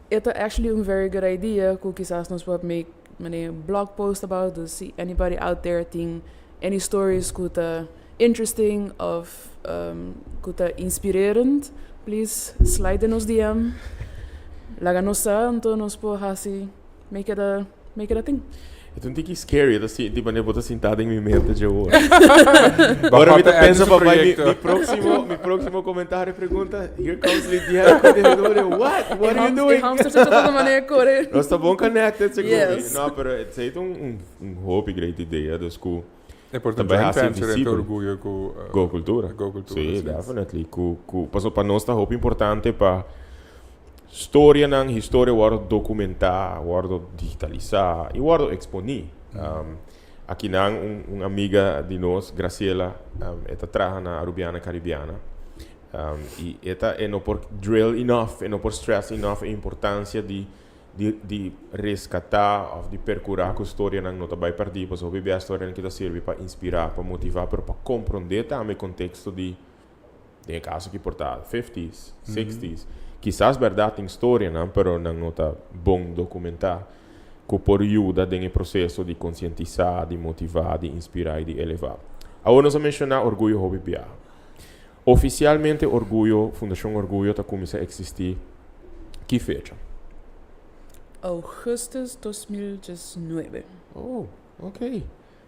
esta actually uma very good idea que quizás nós pode make a blog post about to see anybody out there think any stories que tá interesting of que tá inspirerend, please slide in ons DM. Laga nos saber, então nós podemos assim make it a thing. É um pouco scary, tipo, eu vou estar sentado em minha mente de agora. Agora me pensa, papai, meu próximo comentário pergunta, here comes Lidia, what are you doing? Hamster de toda maneira corre. Nós estamos bem connected, seguro. Yes. Não, mas é hobby, grande ideia, dos que É portanto joint venture entre orgulho com Go Cultura. Sim, definitely. Passou para nós, está hobby importante para história guarda documentar, guarda digitalizar e guarda exponer. Aqui uma amiga de nós, Graciela, ela trabalha na Arubiana Caribiana. E ela não por drill enough, não por stress enough a importância de resgatar ou de percurar a história não está bem perdida, pois a história que serve para inspirar, para motivar, para compreender também o contexto de caso que portar 50s, 60s. Quizás verdade tem história, não, pero não está bom documentar, que por ajuda no processo de conscientizar, de motivar, de inspirar e de elevar. Agora nós vamos mencionar Orgulho Hobby BA. Oficialmente, Fundação Orgulho está começando a existir. Que fecha? Augustus 2019. Oh, ok.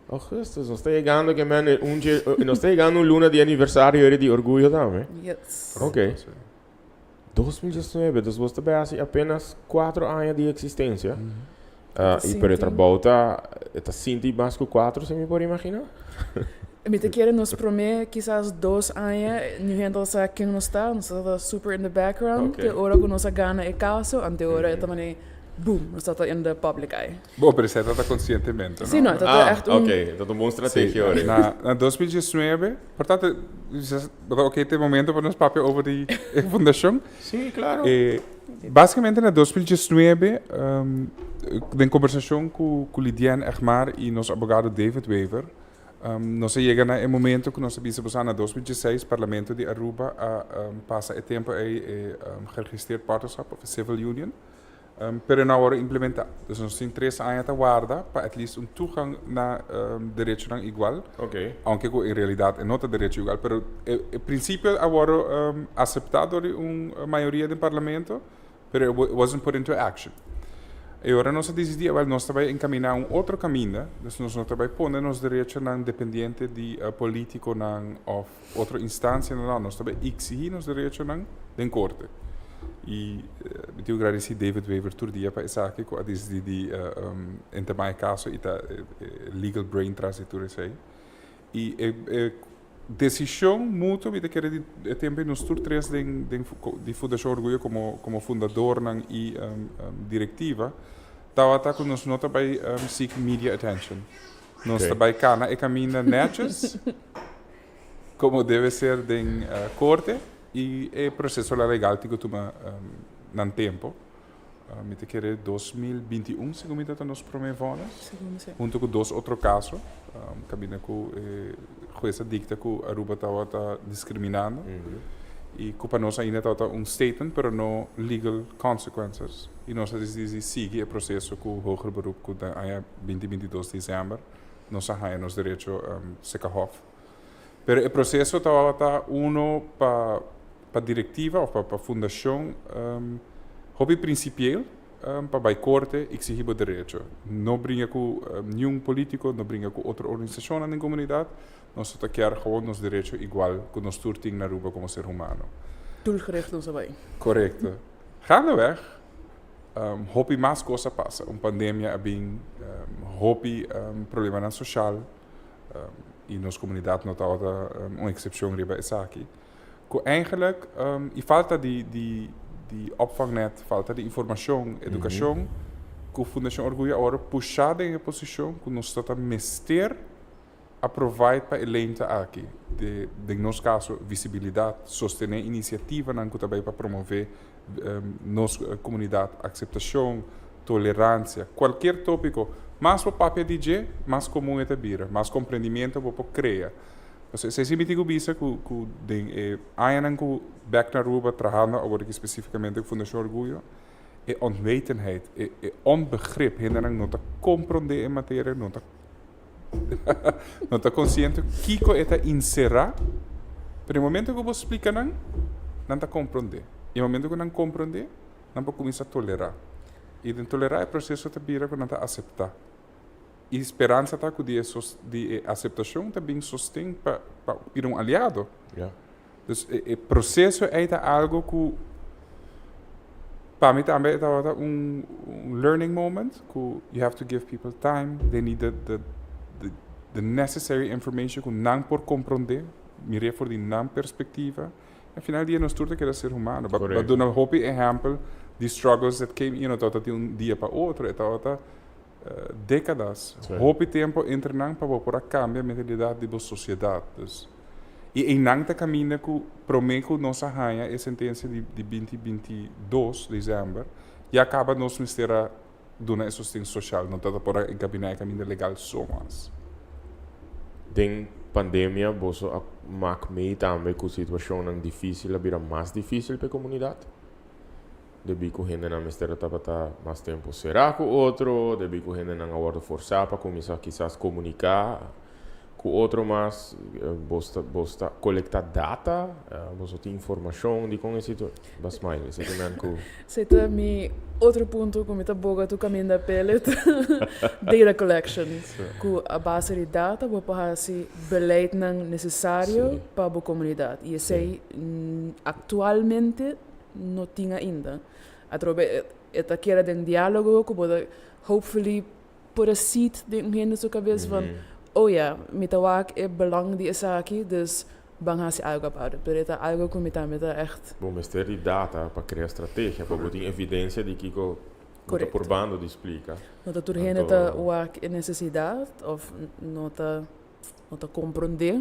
Augustus, nós está chegando que nós está chegando luna de aniversário de Orgulho também. Yes. Ok. 2019, dus was er apenas 4 anos de existência. E por outra volta, está 5 mais que 4, se me pode imaginar? Me te querem nos prometer quizás 2 anos, nu gente sabe quem nós está super in the background, Okay. de hora que nós gana e caso, ante hora também boom, dan staat dat in de public eye. Bom, pero você trata conscientemente, Sim, não, dat is echt ok, dat is een mooie strategie hoor. Na 2019, portanto, ok, tem momento para nós papo over die fundação. Sim, claro. Basicamente, na 2019, em conversação com Lidiane Egmar e nosso advogado David Weaver, nós chegamos no momento que nós sabíamos na 2016, o Parlamento de Aruba passa o tempo a geregistreerd partnerschap of a civil union. Pero não hora implementar. Dus nós temos 3 anos a guarda para at least toegang na direito não igual. Ok. Aunque em realidade é não direito igual, pero o princípio agora aceitado por maioria do parlamento, pero it wasn't put into action. E agora nós decidimos, nós também encaminhar outro caminho, dus nós também põe nos direitos não dependente de político não ou outra instância não, nós também exigir nos direitos não da corte. E eu agradeci David Weaver todo dia para essa aqui, que a decidir em também caso e legal brain transitor sei. E decisão mútua de que de tempo nos tur 3 de Fundação Orgulho como fundador e diretiva, estava com nós nota para seek media attention. Nós também cana e caminha netjes, como deve ser em corte. E o processo legal que toma no tempo, me te quer 2021, segundo me nós promovemos, junto com 2 outros casos, cabina com jueza dicta que Aruba estava discriminando, e que para nós ainda estava statement, pero não legal consequences. E nós seguimos o processo com o hoger beroep, que é 2022 de dezembro, nós temos direito Secahof. Pero o processo estava para diretiva ou para fundação, hobby principieel, para a corte exigir o direito. Não brinca com nenhum político, não brinca com outra organização na comunidade, nós queremos gewoon os direitos igual que nós todos na Aruba como ser humano. Doelgericht ons erbij. Correto. Gaandeweg, hobby mais coisa passa. Pandemia bem, hobby problema social, e nossa comunidade não está uma exceção riba essa aqui. Eigenlijk, e falta de opvangnet, falta de informação, educação, que a Fundação Orgulho agora puxada em a posição que nós estamos a mester a provar para a lente aqui. De nosso caso, visibilidade, sostener iniciativa que também para promover nossa comunidade, aceitação, tolerância, qualquer tópico, mais para o papel DJ, mais comum é a mais compreendimento para criar. Se si mi tigo bisa ku ding ayanan ku back na Aruba trabajando agora especificamente com Fundação Orgulho onwetendheid onbegrip hindering não tá compreender em matéria não tá consciente kiko eta inserar pero no momento que você explica não tá compreender e no momento que não compreender não pode começar a tolerar e de tolerar é processo de bira que não tá aceitar. E esperança está com de aceitação também sustém para ir aliado. Yeah. Dus o processo é algo que para mim também é learning moment. Que you have to give people time. They need the necessary information que não por compreender. Mirar por de não perspectiva. Afinal dia nós tudo quer ser humano. Mas do não hope exemplo de struggles that came, tot de dia para outro, décadas, houve tempo entre nós para poder cambiar a mentalidade da sociedade. E em nada caminho que promete nossa rainha a sentença de 2022 de dezembro e acaba nosso ministério de assistência social, não está para encaminhar o caminho legal só mais. Den pandemia, você maak mee também com a situação difícil, vira mais difícil para a comunidade. Debi que gente na mistério tá mais tempo será com outro, debi que gente não agora forçar para começar quizás comunicar com outro, mas bosta coletar data, você tem informação de como isso bas mais, isso também com. Zitten mi outro ponto como está boga tu caminho da pellet data collection com a base de data vou para se beleid necessário para a comunidade e sei atualmente não tinha ainda. Através esta quer de diálogo que pode hopefully put a seed dentro da sua cabeça van oh ja, met wak é belang die is aqui, dus bang hasi algo para. Pero é algo que me tá echt. Bom, mas ter data para criar estratégia, para botar evidência de que Nota Correcto. por bando de explica. Nota turgene Tanto- ta wak necessidade of nota compreender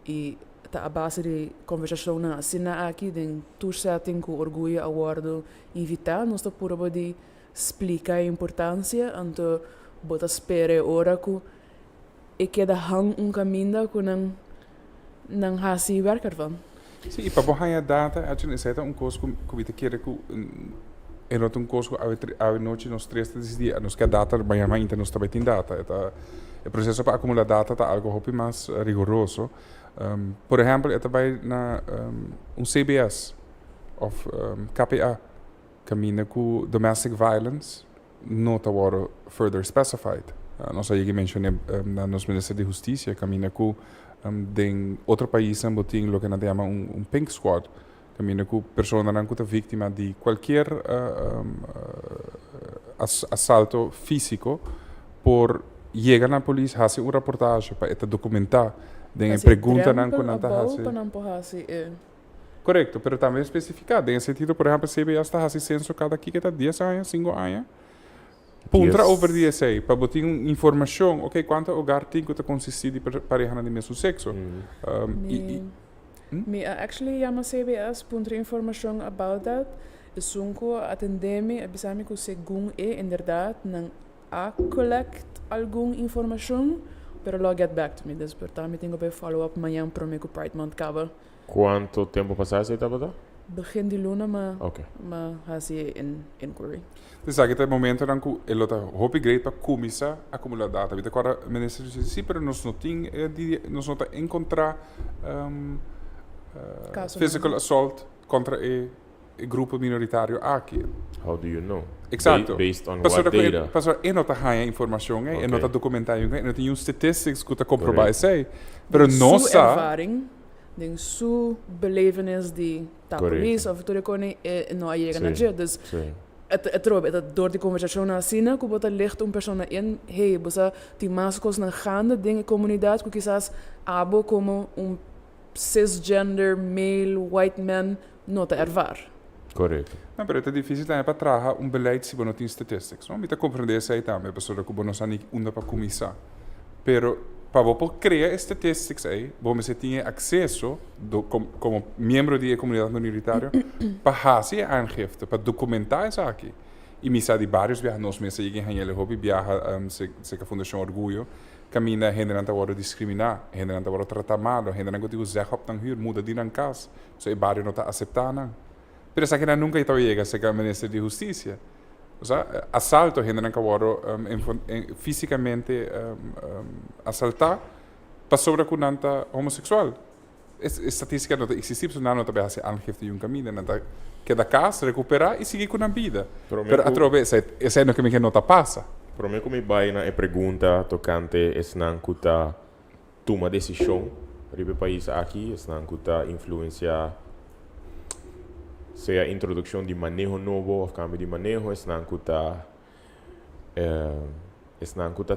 e ta a base de conversação na assina aqui den tu setting com orgulho aguardo invitar nós ta pura de explicar a importância anto bota spere ora ku e queda hang caminho com não hasi werker van. Sim, e para borrar a data, a gente necessita coisa que vi te quer que é not coisa que a noite nos 3 dias, nos que a data, mas a inte nos também tem data. O processo para acumular data tá algo hopi mais rigoroso. Por exemplo, é também na CBS of KPA, caminha com domestic violence, não tá further specified. Nós aí mencionei na nos Ministério de Justiça, caminha com em outro país em botim lo que nós chamamos pink squad, caminha com pessoas que são vítimas de qualquer assalto físico por llegar na polícia, fazer reportagem para documentar, de pergunta não quando correto, pero também especificado, em sentido, por exemplo, CBS está fazendo censo cada aqui que está 10 anos, 5 anos. Punta over DSA, para botar informação, ok, quanto lugar tem que consistir de pareja do mesmo sexo. Me actually llama CBS punta informação about that. E sunko atendeme abisami ko según inderdaad nang a collect algum informação, pero lo get back to me. Despertar me tenho que follow up amanhã para me que Pride Month acaba. Quanto tempo passar você estava lá? Begin die luna ma Ok. ma hasi inquiry. Dus aqui tem momento em que ele está hopi great para começar a acumular data. Viste agora o ministro disse sim, pero nós não tem nós não encontrar physical assault contra o grupo minoritário aqui. How do you know? Exato. Based on what data? Pastor, eu não tenho informação, eu não tenho documentação, eu não tenho statistics que comprovar isso. Correct. Pero nós sa ervaring, den su belevenis die ta Correct. police of tu recone no llega na Sì. jet. Dus Sim. het door die conversatie na sina ku bota licht persona in hey bosa die mascos na gaande dingen comunidade ku quizás abo como cisgender male white man no te ervar. Correto. não, pero é difícil também para trazer beleid se não tem statistics. Não, me compreender isso aí também, pessoa que não sabe onde para começar. Pero para você criar statistics aí, você tem acesso como membro da comunidade minoritária para fazer aangifte, para documentar isso aqui. E me sabe vários viajantes, nós mesmos aí que ele hobby viaja, se a Fundação Orgulho, caminha generando agora discriminar, generando agora tratar mal, generando que o Zé Hop não muda de na casa, so e vários não está aceitar Pero essa que nunca está chega se a Ministério de Justiça. O sea, assalto generando agora fisicamente assaltar para sobre com nanta homossexual. Estatística não existe, porque não está bem aangifte de caminho, não está que da casa recuperar e seguir com a vida. Pero através essa é no que não está passa. Para mim, como vai na pergunta tocante esnan kuta toma decisão para o país aqui, esnan kuta influencia seja introdução de manejo novo ou cambio de manejo, esnan kuta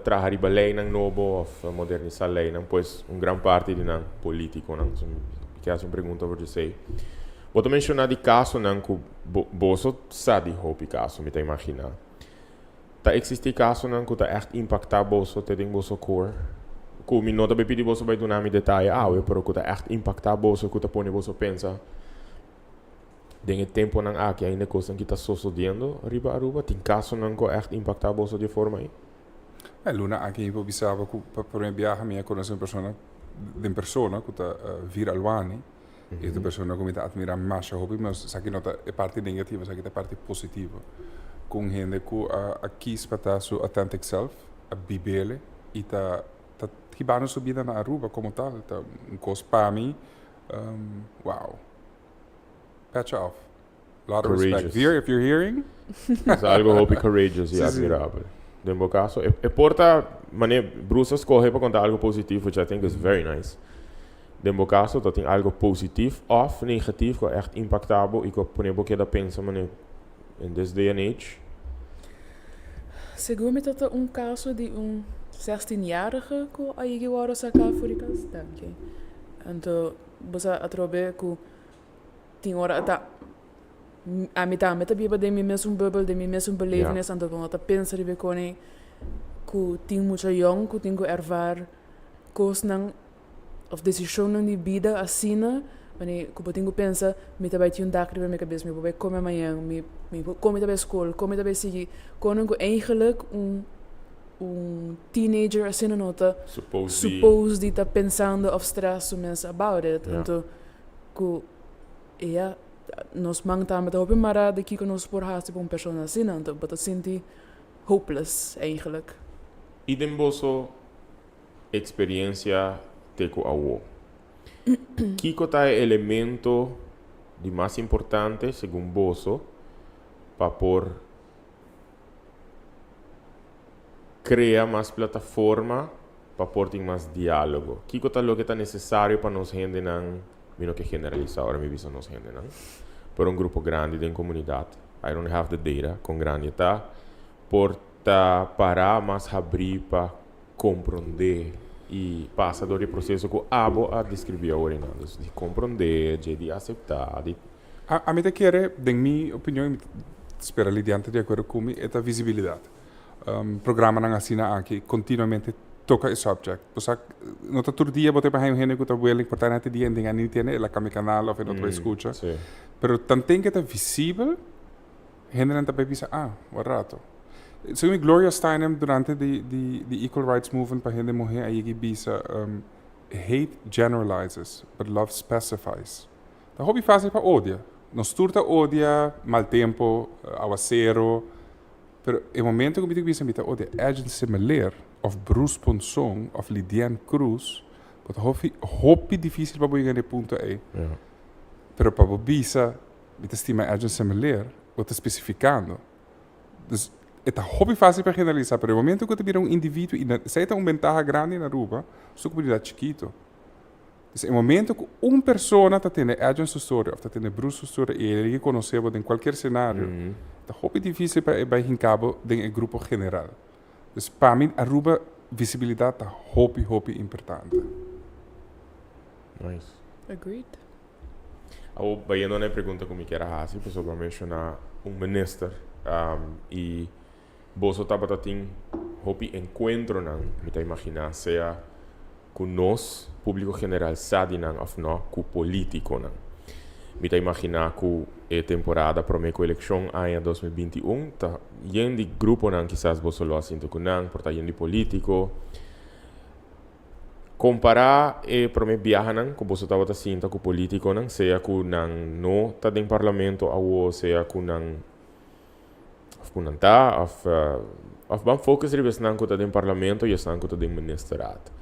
trabalhar a lei novo ou modernizar a lei, pois grande parte de nan político, nan, que é uma pergunta por você. Vou mencionar de caso nan que você sabe o caso, me tá imaginar. Tá existe caso nan que tá echt impactar bolso te ding bolso cor. Ku mi nota be pedi bolso by do nami detalhe pero que tá echt impactar bolso que tá pone bolso pensa. Den tempo nan aqui ainda coisa que tá sucedendo riba aruba tem caso nan que echt impactar bolso de forma aí. Luna aqui eu pensava que para mim viajar minha conhecer uma pessoa que tá vir alwani e essa pessoa que me tá admirar mais hobby mas sabe que nota é parte negativa, sabe que é parte positiva. Com gente que quis para seu authentic self, a bibele e tá hibando subida na Aruba como tal, tá coisa para mim, wow. Patch off. A lot of respect. Veer, if you're hearing. É algo hobby courageous e admirável. No meu caso, porta, mané, Bruce escolhe para contar algo positivo, which I think is very nice. No meu caso, dat tem algo positivo of negativo, que é echt impactável e que põe um pouquinho da pensa, mané, in this day and age. Seguro me dat caso de 16-jarige que aí agora sacar voor die kast, dank. Então, você atrobe que tem hora tá a metà biba de mi mesmo bubbel, de mi mesmo belevenis, en dan dat pensa de bekoni, ku ting mucha jong, ku ting ku ervar, kos nang, of decisionen die vida assina, wanneer ku ting ku pensa, mi tabai ti un dak ribe me cabeça, mi bobai come amanhã, mi come tabai school, come tabai sigi, konen ku eigenlijk teenager assina nota, suppose die tá pensando of stress mensen about it, então ku nos mangta met hoop maar de kiko nos por haast op een persoon assim, então but dat sinti hopeless eigenlijk. Idem boso experiência teco awo. Kiko tá elemento de mais importante según boso para por criar mais plataforma para por ter mais diálogo. Kiko tá lo que tá necessário para nos gente não, mino que generalizar ahora mi visa nos gente não. Por um grupo grande de comunidade. I don't have the data com grande tá por tá parar mais abrir para compreender e passa do processo que abo a descrever agora não, de compreender, de aceitar, de a mim quer, na minha opinião, espero ali diante de acordo com mim, é a visibilidade. Programa não assina aqui continuamente toca o subject. Pois não tá todo dia botar para gente que tá well importante dia em ninguém tiene la cami canal ou não escuta. Sí. Pero tanto que tá visível, gente não tá pensa o rato. Segundo Gloria Steinem durante the equal rights movement para gente mulher aí que bisa hate generalizes, but love specifies. Tá hobby fácil para odia. Nos turta odia, mal tempo, aguacero. Pero el momento que eu bisa mita odia, agent similar of Bruce Ponson of Lidiane Cruz, but hobby difícil para boigar de ponto aí. Yeah. Pero para bisa, mita estima agent similar, o tá especificando. Dus é hobby fácil para generalizar, pero el momento que tu vira indivíduo e se tem ventaja grande na Aruba, sua comunidade chiquito. Dus el momento que persona está tendo agent sua história, ou está tendo Bruce sua história e ele reconheceu em qualquer cenário, é hobby difícil para ir em cabo em grupo general. Dus para mim, Aruba visibilidade é hobby importante. Nice. Agreed. Vayendo na pergunta como que era assim, pessoal vai mencionar minister e você estava tendo hobby encontro não, me tá imaginar seja com nós público general sabe não ou não com político não. Me tá imaginar que a temporada para a eleição em 2021 tá yen de grupo não quizás você lo assim com não, por tá yen de político. Comparar para mim viajar não, como você estava assim com político não, seja com não tá em parlamento ou seja com não punanta of ban focus ribes nan ko tadin parlamento e san ko tadin ministerat.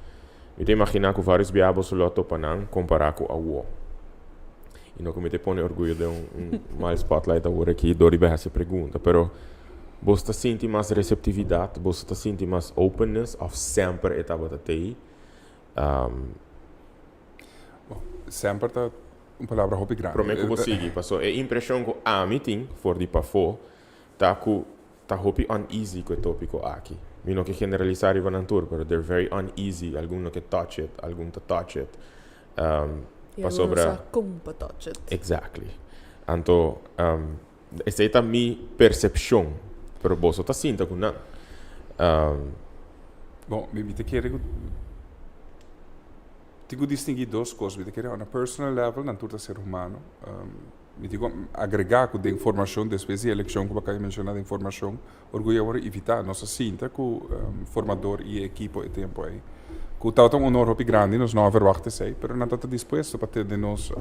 Me te imagina que vários biabos lo topanan comparar com awo. E não que me te pone orgulho de mal spotlight agora aqui do ribe essa pergunta, pero você tá senti mais receptividade, você tá senti mais openness of sempre etapa tatei. Sempre tá uma palavra hobby grande. Pro me que você passou é impressão que a meeting for di pafo tá hopi uneasy com o tópico aqui. Mi não que generalizar ivan antur, pero they're very uneasy. Algum não que touch it, algum to touch it. E sobra como touch it. Exactly. Então, essa é a minha percepção. Pero você tá sinta com não. Bom, me te quero distinguir duas coisas. Me te quero on a personal level, na todo ser humano. Me digo agregar com a informação depois da eleição que você mencionou de informação, orgulho agora evitar nossa cinta com formador e equipe e tempo aí. Que tá um honor muito grande, nós não verwachten sei, pero não está disposto para ter de nós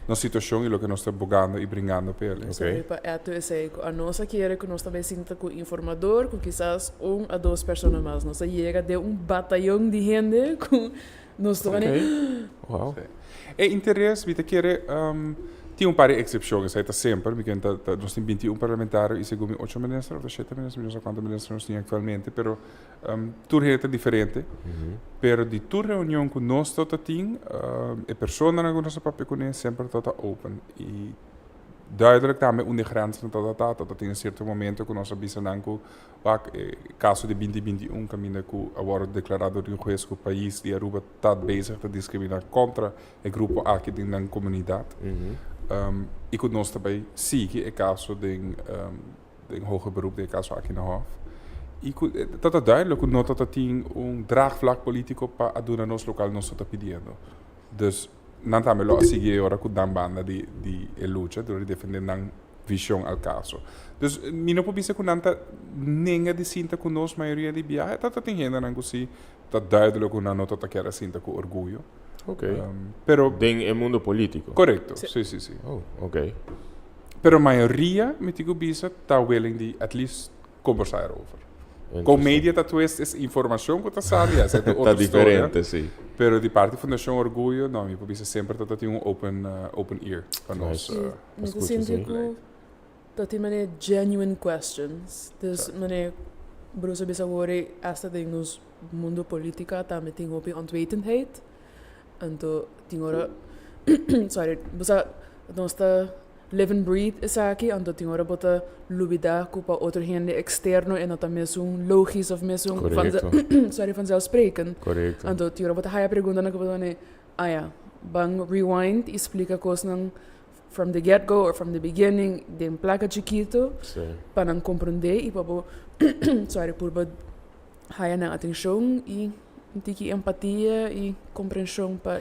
na situação e o que nós estamos bugando e bringando para ele. Okay. A nossa quer que nós também sinta com informador, com quizás a duas pessoas mais. Nós chega de batalhão de gente com nós também. Wow. É interesse, me te quer tinha par de exceções, aí está sempre, porque nós temos 21 parlamentares e segundo 8 ministros ou 7 ministros, não sei quantos ministros nós temos atualmente, pero tudo é diferente. Pero de toda reunião que nós estamos tendo, a pessoa na nossa papel conhece sempre está open e duidelijk também uma grens dat in een certo momento que nós avisamos que o caso de 2021 caminha que agora declarado de juez que o país de Aruba está bezig te discriminar contra o grupo aqui na comunidade. ik could nog daarbij zie ik caso de hoger beroep de caso aqui na hof. Dat is duidelijk hoe not dat een draagvlak politico pa aduna nos local nos está pidiendo. Dus não também lo sigue ora com dan banda di lucha door defender dan vision al caso. Dus mino po bisa kunanta ninga di sinta con nos maioria di biahe dat tem gente nan così dat duidelijk hoe nota ta chiara sinta con orgullo. Ok. Pero Ding in mundo politico. correcto. Sì. Sì. Oh, ok. Pero maioria met die bisa ta willing di at least conversar over. Com Interessant. media dat is informação que tá sali, é outra Tá diferente, história. sim. Pero di parte Fundação Orgulho, não, mi bisa sempre dat tem open ear para nós. Nice. Mas goed sinto gezien. que dat die meneer genuine questions. Dus meneer Bruce bisa horen hasta de nos mundo politica também tem op ontwetendheid. En to tem ora sorry, bisa nós tá live and breathe is aqui, en to tem ora bota lubida kupa outro gente externo en dat mesmo logisch of mesmo Correcto. sorry vanzelfsprekend. Correcto. En to tem ora bota haya pergunta na kupa ne ja, bang rewind explica coisas nang from the get-go or from the beginning, de placa chiquito, Sì. para não compreender e para sorry, por haya na atenção e tiki empatia e compreensão para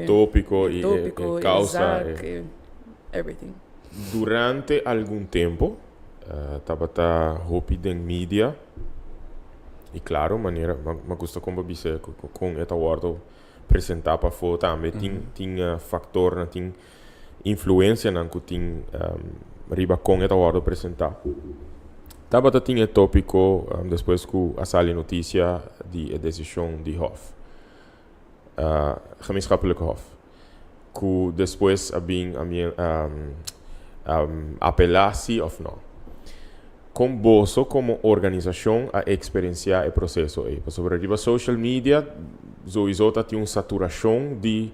Tópico e tópico, causa. exact, everything. Durante algum tempo, estava hopi den mídia e claro, maneira, mas gusta como bise com esta word apresentar para fora também tinha fator, não tinha influência não que tinha riba com esta word apresentar. Tava tinha tópico depois que a sala notícia de decisão de Hof, gemeenschappelijke Hof, que depois havia apelatie of não. Com bolso como organização a experienciar o processo aí. Sobre a social media, sowieso tem uma saturação de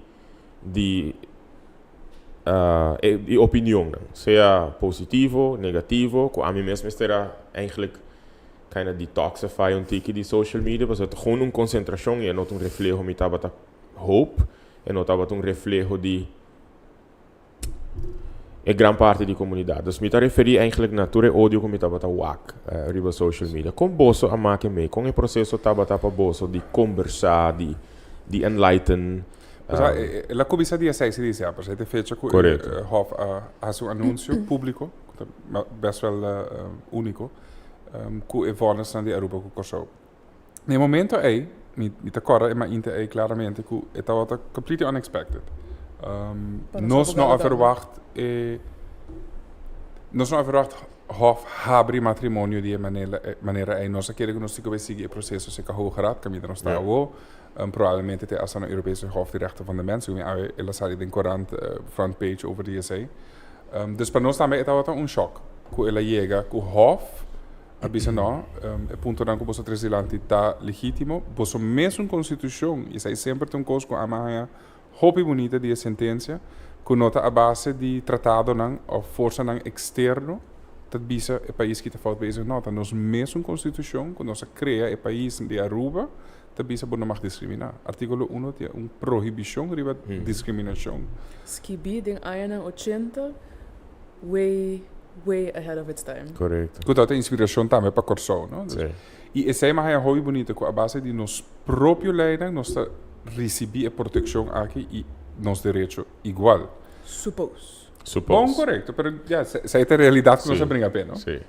opinião, seja positivo, negativo. A mim mesmo era eigenlijk kind of detoxify um tique de social media, mas é gewoon uma concentração e não um reflexo me tava hope e não tava um reflexo de gran parte da comunidade. Dus me referi eigenlijk naar het audio que me tava wak riba social media. Com bosso a maken mee, com o processo tava para bosso de conversar, de enlighten. La comissa di assai si dice, perché te fece Hof ha su annuncio pubblico, best wel unico, cu e vonnes di Europa cu corso. Nel momento mi te corre, ma inte claramente cu e tava completely unexpected. Nos não verwacht Hof habri matrimônio de maneira aí nós queremos que nós sigamos seguir o processo se carro geraad que ainda não está provavelmente te als aan de Europese Hof de Rechten van de Mens ela sali den Courant front page over the SA dus para nós também estava um choque que ela chega que o Hof avisa não o ponto não que você transilante está legítimo você mesmo constituição e sai sempre tem coisa com a maia hopi bonita de sentença que nota a base de tratado não ou força não externo dat bisa o país que está fout bezig nota nos mesmo constituição que nós cria o país de Aruba dat bisa não mag discriminar artículo 1 tem prohibição riba discriminação Skibi den ayana 80 way ahead of its time. Correto. que dat inspiração também para Corso, não? Sim. E essa é uma hobby bonita com a base de nos próprio leiding nós receber a proteção aqui e nos direito igual. Suppose. Suppose. Bom, correto, pero já essa é a realidade que Sim. nós brinca pé, não? Sim.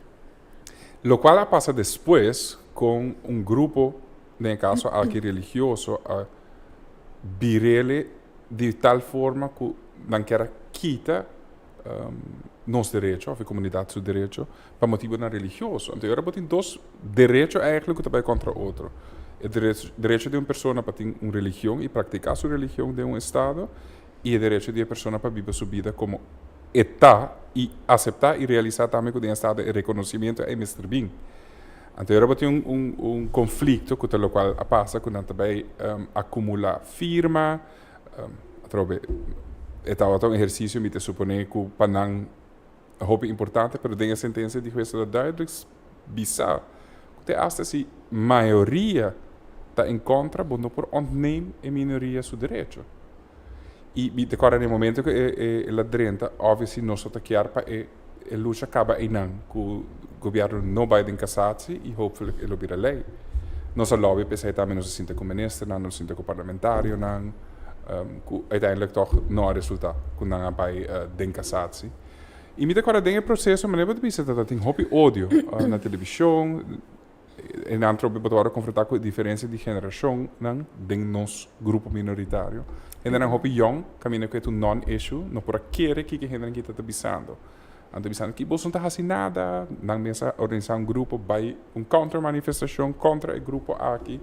Lo qual passa depois com um grupo, no caso aqui religioso, a virele de tal forma que não quer quita nos direitos, ou a comunidade seu direito, para motivo não religioso. Então, agora tem dois direitos eigenlijk que também contra o outro. O direito de uma pessoa para ter uma religião e praticar sua religião de um estado, e o direito de uma pessoa para viver sua vida como está e aceitar e realizar também que o estado de reconhecimento é mestre bem. Então, agora tem um conflito com o qual passa, que também acumula firma, é um exercício que supõe que para não é importante, mas tem a sentença de juiz da duidelijk bizar. Que hasta se maioria está em contra, bom por ontneem a minoria seu direito. E agora, no momento que ela drenta, obviamente, não só está chiaro para a luta acaba aí não, que o governo não vai em cassação e, hopefully, ele vira lei. Nossa lobby pensa também não se sinta com o ministro, não se sinta com o parlamentário, não, uiteindelijk toch não há resultado, quando não vai em cassação. E me agora tem o processo, mas não é para que tem hobby ódio na televisão, e não trobe para confrontar com a diferença de geração, não, de nosso grupo minoritário. E dan hobby young, caminho que é um non-issue, não por aquele que a gente está avisando. Ando avisando que você não está fazendo nada, não pensa organizar grupo, vai counter-manifestação contra o grupo aqui.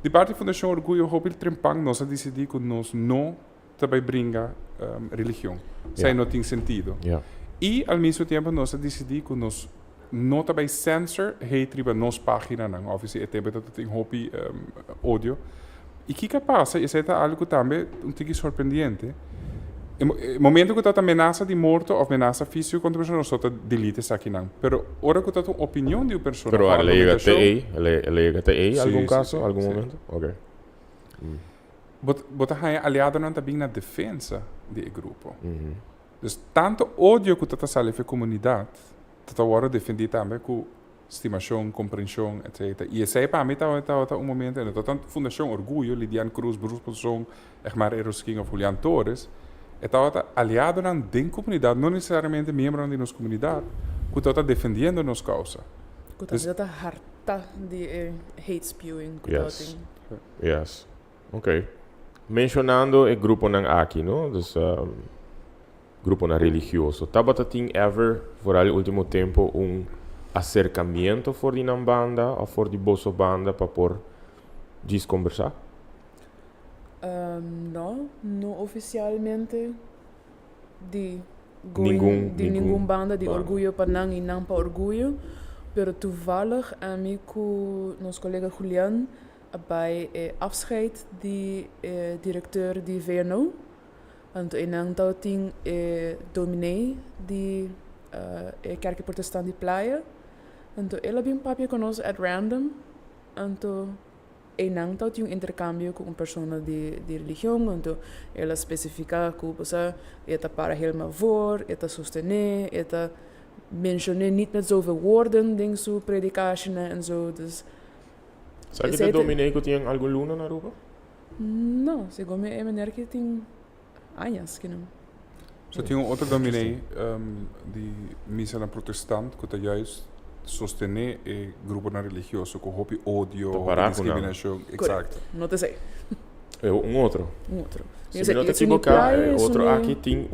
De parte da Fundação Orgulho, hobby trempang, nós decidimos que nós não também brinca religião. Isso não tem sentido. E, ao mesmo tempo, nós decidimos que nós não também censor hate para nossa página, não. Obviamente, é tempo que tem hobby ódio. E o que passa? Isso é algo também um pouco surpreendente. No momento que está ameaça de morte ou ameaça física contra a pessoa, não só delete isso aqui não. Mas, agora que está uma opinião de uma pessoa... Pero ela llega até aí, algum caso, algum sim. momento? Ok. Você é aliado não também na defesa do grupo. Então, tanto ódio que está saindo da comunidade, está agora defender também com estimação, compreensão, etc. E esse para mim está um momento, tanto Fundação Orgulho, Lidiane Cruz, Bruce Ponson, Egmar Erosking ou Julian Torres, está aliado na comunidade, não necessariamente membro da nossa comunidade, que está defendendo nossa causa. Que está harta de hate spewing. Yes. Ok. Mencionando o grupo ng aqui, no? Dus, grupo na religioso. Tabata tem ever, por el último tempo, acercamento for die banda ou for die bosso banda para por conversar? Não oficialmente de nenhum banda de orgulho para não e não para orgulho, pero toevallig aan mij com nosso colega Julian bij afscheid de directeur de VNO. En toen een ting dominee de kerk protestant de Playa. En toen ela bem papia conosco at random. En toen tinha intercambio com uma pessoa de religião, então ela especifica que você está para helemaal voor, está sostener, está mencionar niet met zoveel woorden in sua predicatie en zo. Dus sabe que dominei que tinha algum luna na Aruba? Não, segundo me é maneira que tem anos que não. Zo tinha outro dominee de missa na protestant que está juist sostener o grupo na religioso com hobby ódio, discriminação, exato. Não te sei. Outro. Se não te equivocar, outro aqui tem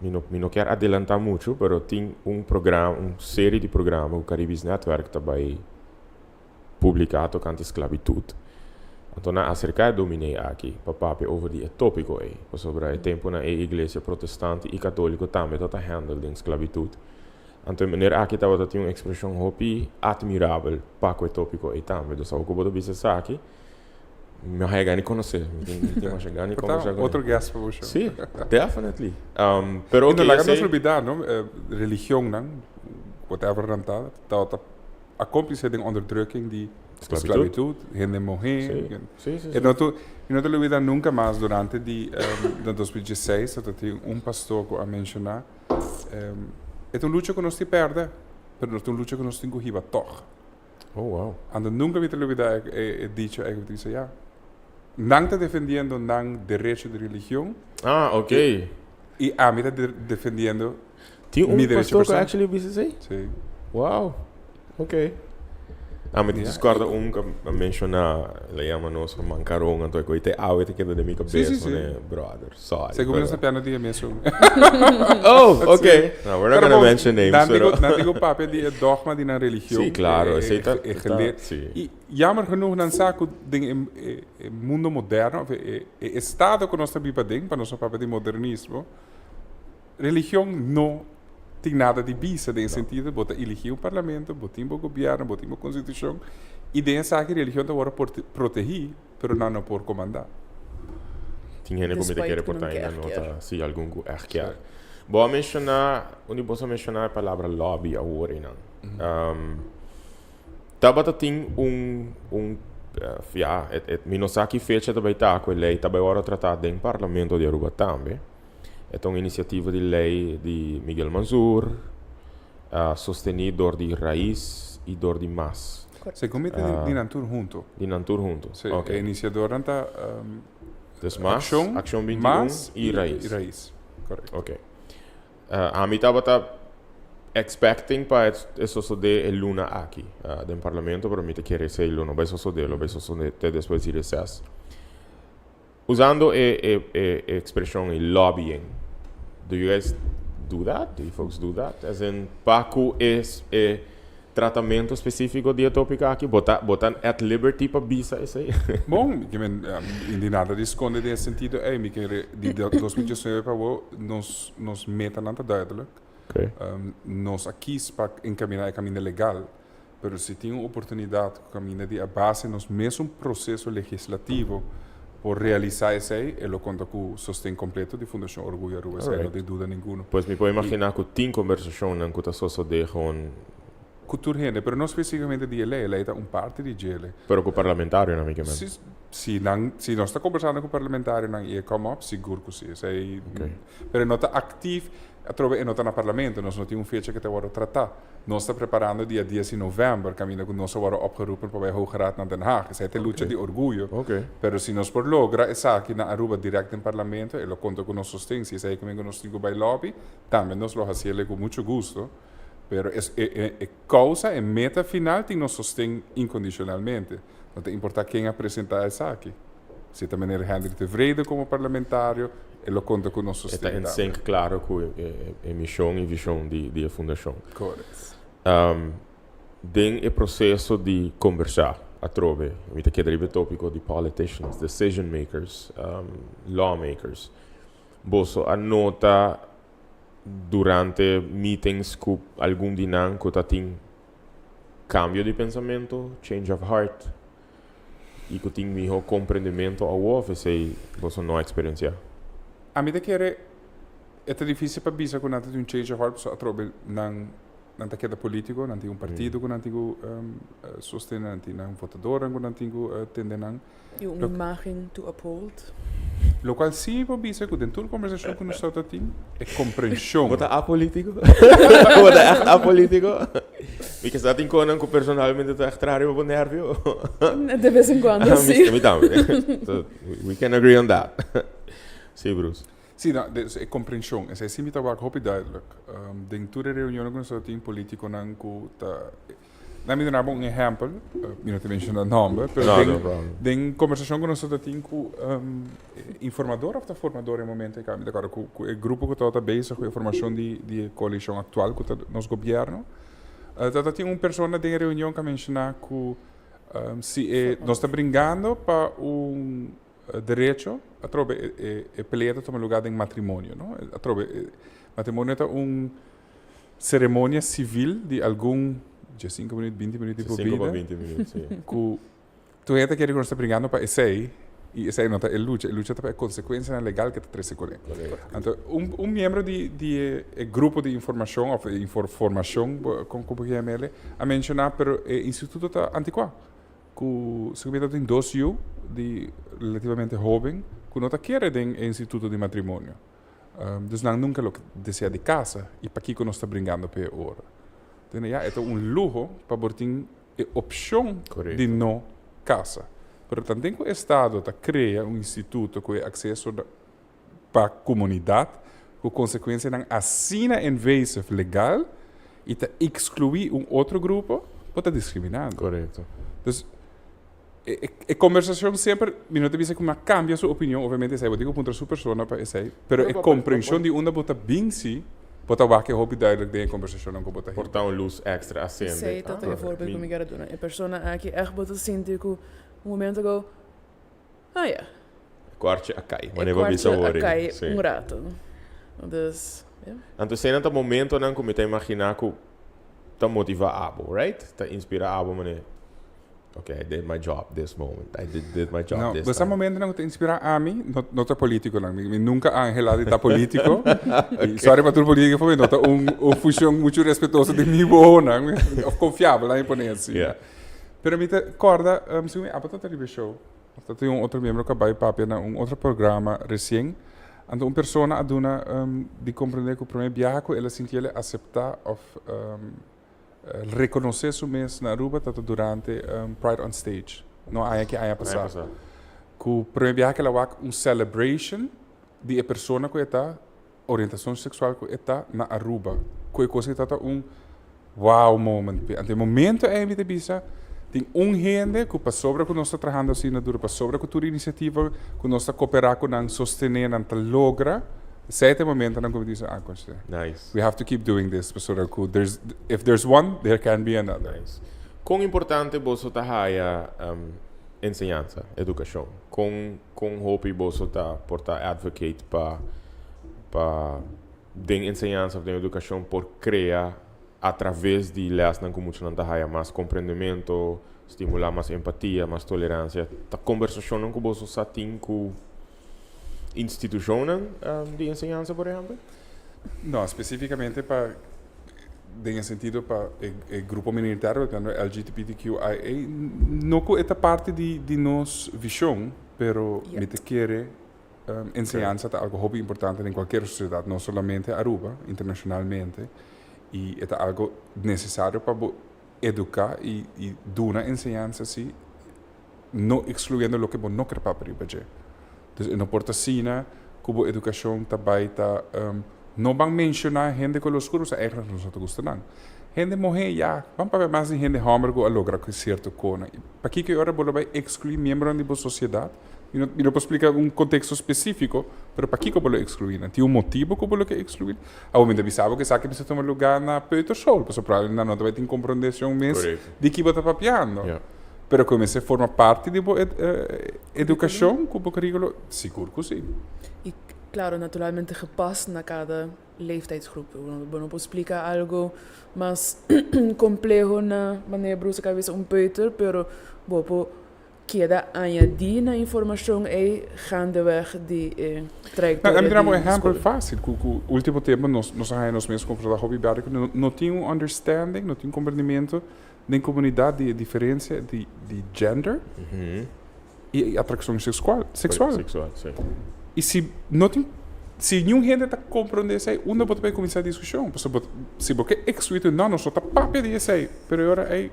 não quero adelantar muito, mas tem programa, série de programas, o Caribbean Network também publicado contra a esclavitud. Então, na acerca dominei aqui, para over die tópico aí, sobre o tempo na igreja protestante e católica também está handle de esclavitud. Então, maneira aqui estava uma expressão hopi admirável para o tópico aí também. Então, se eu vou dizer aqui, me arrega nem conhecer, me chegar nem conversar com outro guest para você. Sim, definitely. Pero okay, não é olvidar, não? Religião, não? Whatever não está a cúmplice de onderdrukking de esclavitud, gente morrer. Sim. E não te olvidar nunca mais durante de 2016, eu tinha pastor que a mencionar. É uma luta que nós te perde, mas é uma luta que nós temos que ir toch. Oh, wow. Ando nunca me te olvidar dicho, eu disse, ja, não está defendendo não direito de religião. Ah, ok. E a mim está defendendo tinha pastor que actually disse? Sim. Wow. Ok. Mas discorda que mencionar, le chama nós mancarong, então eu te awet que da minha cabeça, né, brother. Sorry. Segundo essa piano dia mesmo. Oh, ok. No, we're not going to mention names. Não digo papel de dogma de na religião. Sim, claro. E jammer genoeg dan zaken in het mundo moderno, het estado que nós estamos vivendo, para nosso papel de modernismo, religião não tem nada de bisa nesse sentido, bota eleger o parlamento, bota o governo, bota a constituição, e dessa que a religião está por proteger, mas não por comandar. Tinha gente que quer reportar ainda nota se algum quer. Vou mencionar, onde posso mencionar a palavra lobby agora, não. Tabata tem ja, mi non sa chi fece também tá, que lei também ora tratada em Parlamento de Aruba também. É uma iniciativa de lei de Miguel Manzur, sostenido de Raiz e de MAS. Se comete di Nantur junto. De Nantur junto. Se Ok. iniciador anta Dus MAS, Action, Action 21 Mas e Raiz. Raiz. Correto. Ok. A mim estava expecting para isso suceder el luna aqui, do Parlamento, para mim te querer ser el luna, vai suceder até depois de recesso. Usando a expressão lobbying, do you guys do that? Do you folks do that? As in, Paco é tratamento específico de tópica aqui, botar at liberty para visa isso aí. Bom, que men in nada de esconde nesse sentido, mi que de 2019 para nos meta nada duidelijk. Ok. Nós aqui para encaminhar o caminho legal, mas se tem uma oportunidade com o caminho de a base nos mesmo processo legislativo por realizar isso aí, eu conto com o sustento completo de Fundação Orgulho Aruba, sem Alright. não tem dúvida nenhuma. Pois me pode imaginar que tem conversação que está suceder com Cultura gente, mas não especificamente de lei, ela é uma parte de gele. pero com parlamentário, não é Se nós está conversando com o parlamentário, não é como up, seguro que sim. Ok. Mas não está ativo, não está no parlamento, nós não temos fecha que te vamos tratar. Nós está preparando dia 10 de novembro, caminho que nós vamos opgeroepen para o Hoge Raad naar Den Haag. Essa é a luta de orgulho. Ok. Pero se nós por logra essa aqui na Aruba direto no parlamento, ele conta com nosso sustento, se é comigo nós temos by lobby, também nós lo fazemos com muito gosto. Pero a causa, a meta final, tem nos sustento incondicionalmente. Não tem importar quem apresentar essa aqui. Se também é Hendrik de Vrede como parlamentário, ele conta com nosso Está sustento. em sync, claro, com a missão e visão da fundação. Correto. Tem o processo de conversar, a trove, mi te chiederebbe tópico di politicians, decision makers, lawmakers. Bosso annota durante meetings con alcun dinan che tatin cambio di pensamento, change of heart, e che tin miho comprendimento a uovo se bosso no experiencia. A mim é difícil para bisa com nada de um change of heart, só trobe não queda político, não tem um partido com não tem sustento, não tem um votador com não tem tendenan. E uma imagem to uphold. Lo qual sim para bisa com dentro da conversação que nós estamos tendo é compreensão. Vota apolítico? Vota echt apolítico? Mi che stato in conan con personalmente te extrario po nervio? De vez em quando, sim. Mi so, we can agree on that. Sì, Bruce. Sim, não, é compreensão. Essa é sim muito bem duidelijk. Dentro da reunião que nós estamos tendo político não tá. Na minha opinião, um exemplo, não te menciono o nome, mas tem conversação que nós estamos tendo com informador ou formador em momento em que com o grupo que está bezig com a formação de coalição atual com o nosso governo. Tem uma pessoa na reunião que menciona que se nós estamos brincando para direito a trobe peleia toma lugar em matrimônio, não? A trobe matrimônio é uma cerimônia civil de algum 5 minutos, 20 minutos de vida. 20 minuti, sì. Tu gente que está brigando para esse e esse não tá luta para consequência legal que está três correndo. Então, membro de grupo de informação ou informação como que é a mencionar pero instituto tá antiquado. Que se tem 2 anos de relativamente jovem que não quer em instituto de matrimônio. Então, nunca lo deseja de casa e para que nós está brincando para hora. Então, é um luxo para ter a opção de não casa. Portanto, tem que o Estado criar um instituto com acesso para a comunidade, com consequência de assina invasive legal e excluir outro grupo para discriminar. Corretto. Então, a conversação sempre, não te diz que cambia sua opinião, obviamente, eu digo contra sua pessoa, mas a compreensão de uma bota bem se pode dar que hobby duidelijk de conversação não bota. Portar uma luz extra acende. Sei, dat é voorbeeld como eu quero doen. A pessoa aqui echt bota sentir que momento go, ja. Quartje a cai, maar ne va bisa a cai rato. Dus, ja. Anto sei nanta momento nan come te imaginar que ta motiva abo, right? Ta inspira abo mane. Okay, I did my job this moment. I did my job this time. Nesse momento não te inspira a mim, não tá político não. Nunca Angela está político. Sorry para tudo político foi, não tá função muito respeitosa de mim boa, não. Confiável lá em ponência. Yeah. Pero me acorda, se me apa tá TV show. Tem outro membro que vai papia na outro programa recém. Então uma pessoa aduna de compreender que o primeiro viaje ela sentia ele aceitar ou reconhecer su mês na Aruba tanto durante Pride on Stage. Não há que há passar. Que o primeiro viaje ela vai celebration de a pessoa que está orientação sexual que está na Aruba. Que coisa que está wow moment. Ante momento é me bisa tem gente que para sobre que nós está trabalhando assim na dura para sobre que toda iniciativa que nós está cooperar com nós sostener nós logra certo momento nós como diz Nice. we have to keep doing this so that if there's one there can be another. Nice. Quão importante você tá haia ensinança, educação? Com hope você tá portar advocate para den ensinança da educação por criar através de leis na comunidade da haia mais compreendimento, estimular mais empatia, mais tolerância. A conversação não que você só tem com instituições de ensinança, por exemplo? Não, especificamente para em sentido para o grupo minoritário, LGBTQIA, não é parte de nossa visão, pero me te quer ensinança é algo muito importante em qualquer sociedade, não somente Aruba, internacionalmente. E é algo necessário para educar e dar uma ensinança assim, não excluindo o que você não quer para o Então, não importa se a educação também está não vão mencionar gente com os cursos eigenlijk não está gostando. Gente morre já, vamos para mais de gente hammer a lograr com certo coisa. Para que agora você excluir membros da sociedade? E não posso explicar contexto específico, mas para que você excluir? Tem motivo que você excluir? A momento de saber que sabe que você toma lugar na Peutersol, porque provavelmente não vai ter compreensão mesmo de que você está papiando. Pero como se forma parte da educação, como currículo, seguro que sim. E, claro, naturalmente gepast na cada leeftijdsgroep. Eu não posso explicar algo mais complexo na maneira brusa cabeça peuter, pero bopo queda añadir na informação é gaandeweg de trajectória. Eu tenho um exemplo fácil. O último tempo nós mesmos confrontar hobby básico, não tinha understanding, não tinha compreendimento da comunidade de diferença de gender e atração sexual. Sexual, sim. E se nenhum gente está compreendendo isso, onde pode começar a discussão? Se você excluir, não, nós só está papo de isso aí, mas agora é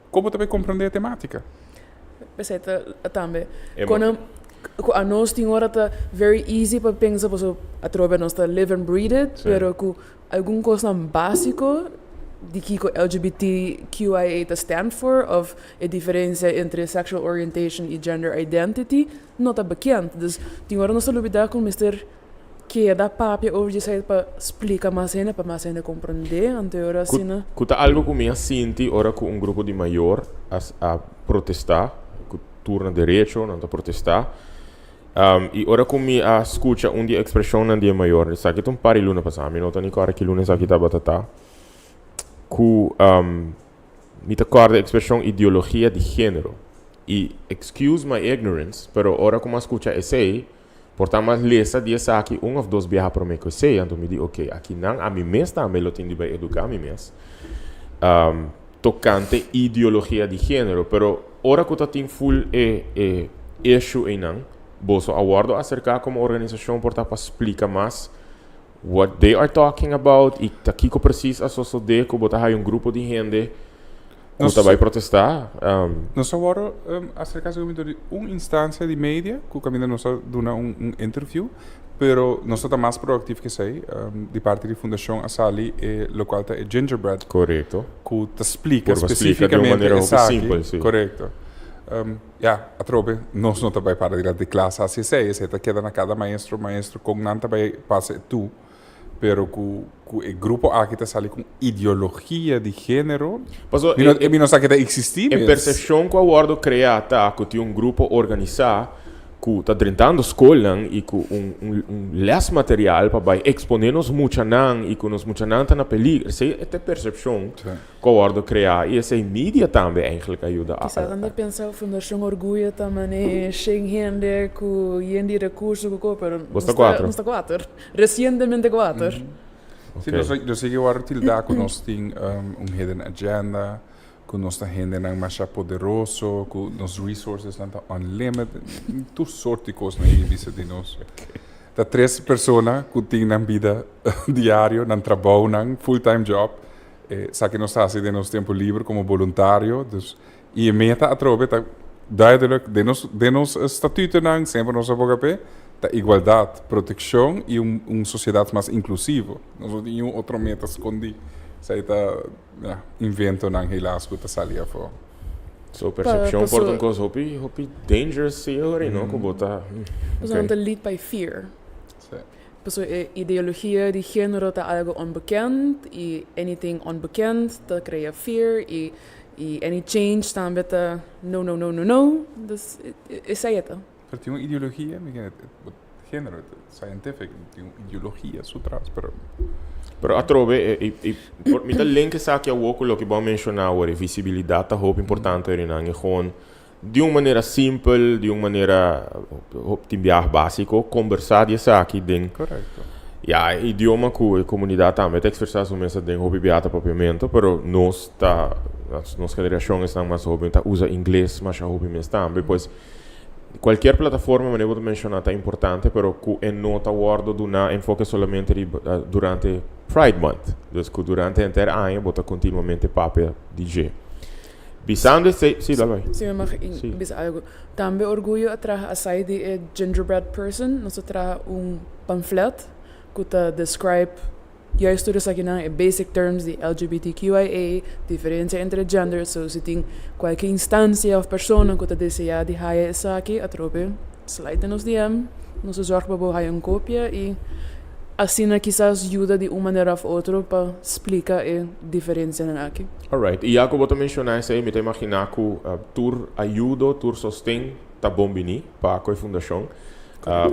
como também compreender a temática. Percebe, também. Quando a nós tem hora tá very easy para pensar, porque a troca nós tá live and breathe it, pero com algum coisa básico de que o LGBTQIA stand for, of a diferença entre sexual orientation e gender identity, não está bekend. Dus tem hora nós tá lidar com Mr. que dá papel over de sair para explicar mais ainda, para mais ainda compreender, anterior assim, né? Kuta algo que me senti ora com grupo de maior a protestar, que turna direito, não a protestar. E ora com me a escuta dia expressão não dia maior, sabe que um par de luna passar, me nota nem cara que luna aqui tá batata. Que me te acorda a expressão ideologia de gênero. E excuse my ignorance, pero ora como escuta esse portanto, mais lesa dia aqui ou dois viajar para mim que sei, então me diz, ok, aqui não a mim mesmo também lo tenho de educar a mim mesmo. Tocante ideologia de gênero, pero ora que tá tem full issue aí não, boso aguardo acerca como organização portanto para explicar mais what they are talking about e aqui que precisa associar com botar aí grupo de gente que vai protestar. Nós agora acerca de uma instância de mídia que caminha nós dona interview, pero nós está mais proativo que sei, de parte da Fundação Asali e local é Gingerbread. Correto. Que te explica especificamente de uma maneira simples, sim. Correto. A trobe, nós não também para de classe assim sei, você tá queda na cada maestro com não também passa tu. Pero que o grupo aqui está ali com ideologia de gênero, e não sabe que existir. A percepção que o aguardo criar tá que tem grupo organizado que está tentando escola e com less material para exponer nos muchanan e que nos muchanan está na peligro. Essa percepção que o aguardo criar e essa mídia também eigenlijk ajuda a. Quizás anda pensar a Fundação Orgulho também sem gente que gente recursos que pero não está quatro. Recentemente quatro. Sim, nós sei que agora tildar que nós tem hidden agenda, com nossa renda não mais poderoso, com nos resources não unlimited, tudo sorte de coisas na Ibiza de nós. Da 3 pessoas que têm na vida diário, no trabalho, no full-time job, sabe que nós fazemos de nosso tempo livre como voluntário, dus, e a meta a trobe tá duidelijk de nos estatuto não sempre nos abogapé, da igualdade, proteção e sociedade mais inclusiva. Nós não temos outra meta escondida. Sai tá invento não helaas que tá salia fora. So perception por een coisa hopi dangerous zie hoor, não como botar. Dus dan lead by fear. Dus ideologie die género tá algo onbekend e anything onbekend, dat krijg je fear e any change dan met no. Dus is zij het. Maar die ideologie, género, scientific, die ideologie is atrás, Pero a trove, por mim, o link sa que eu lo que vou mencionar agora, visibilidade, tá muito importante aí, né? Gewoon de uma maneira simples, de uma maneira optimizar básico, conversar de aqui dentro. Correto. Ja, idioma que a comunidade também tem que expressar sua mensagem dentro, hobby propriamente, pero nós tá, nossa geração está mais hobby, tá usa inglês, mas a hobby mesmo também, pois qualquer plataforma, me devo mencionar, é importante, pero que não está guardo de uma enfoque somente durante Pride Month. Dus que durante o inteiro ano, bota continuamente papel DJ. Bisando, sim, dá vai. Sim, mag ik algo. Também orgulho atrás a side de gingerbread person, nós atrás pamphlet que tá describe juist door de in basic terms die LGBTQIA, diferença entre genders, so se tem qualquer instância ou pessoa que deseja de haia essa aqui, atrope, slide nos DM, nos zorg para boa uma cópia e assim quizás ajuda de uma maneira ou outra para explicar a diferença aqui. Alright, e já que eu mencionar isso aí, me imaginar que tur ajuda, tur sostém, tá bom bini para a fundação.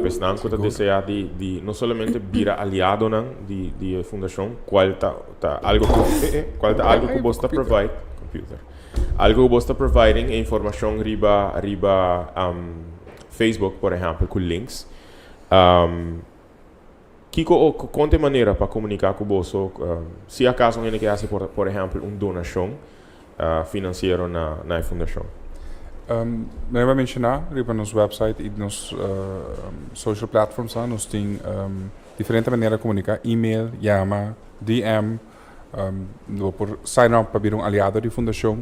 Pensando que deseja de não somente vira aliado de fundação, qual tá algo que você provide, computer, algo que você providing informação riba Facebook, por exemplo, com links. Que conte maneira para comunicar com você, se acaso alguém quer fazer, por exemplo, uma donação financeira na fundação. Eu vou mencionar, riba nos website e nos social platforms, nós temos diferentes maneiras de comunicar, e-mail, chama, DM, por sign up para vir aliado da fundação,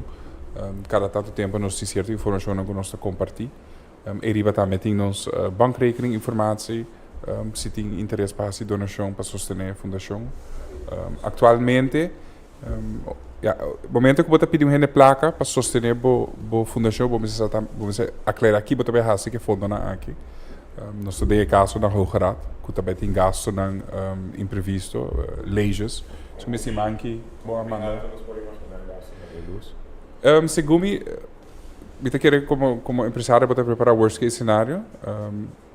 cada tanto tempo nós temos certa informação que nós compartilhamos, e riba também temos bankrekening informatie, se tem interesse para fazer donação para sustentar a fundação. Atualmente, no momento que você pedir uma placa para sustentar a fundação, vamos aclarar aqui, você vai fazer que fundo aqui. Nós temos caso na Hoogeraad, que também tem gasto na imprevisto, leis. So me estimam que boa maneira. Segundo eu quero como empresário para preparar o worst case cenário.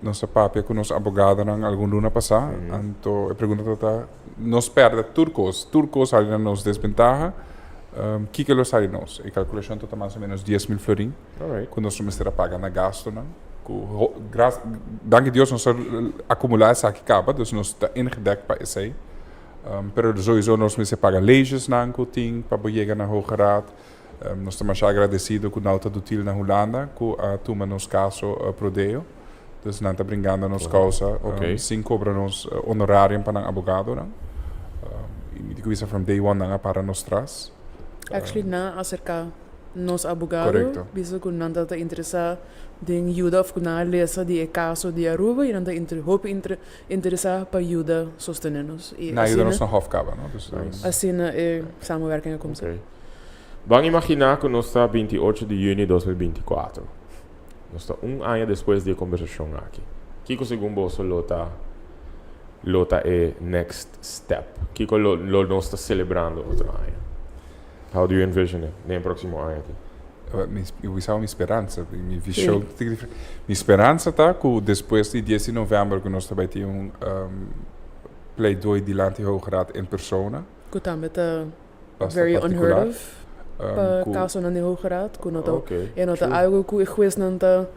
Nossa papel com nosso advogado na algum luna passar. Então, a pergunta está, nós perde turcos ali na nossa desventaja. Que lo sai nós? A calculação está mais ou menos 10.000 florin. Quando nós vamos ter a pagar na gasto, não? Dank Deus nós acumular essa que acaba, dus nós está ingedekt para isso aí. Pero sowieso nós vamos pagar leis na Ancoting para chegar na Hoogeraad. Nós estamos agradecidos com a nota do TIL na Holanda, com a turma nos caso Prodeo. Dus não está brincando nos causa, sem cobrar nos honorário para o advogado, não? E digo isso from day one para nós traz. Actually, na acerca nos advogado, bisa kung nanda ta interesa din ajuda of kung nalesa di caso di Aruba, e nanda interesa para ajuda sostenernos. Na ajuda nos na Hofkaba, não? Assim na samenwerking como okay. Vamos imaginar que nós está 28 de junho de 2024. Nós está ano depois da conversação aqui. Que segundo você lota é next step? Que nós está celebrando outro ano? How do you envision it no próximo ano? Eu vou minha esperança. Minha esperança está que depois de 10 de novembro que nós também temos play 2 diante da Hoogeraad em persona. Que também está very unheard of. Caso na Hoogeraad, que nota é nota algo que o juiz nanta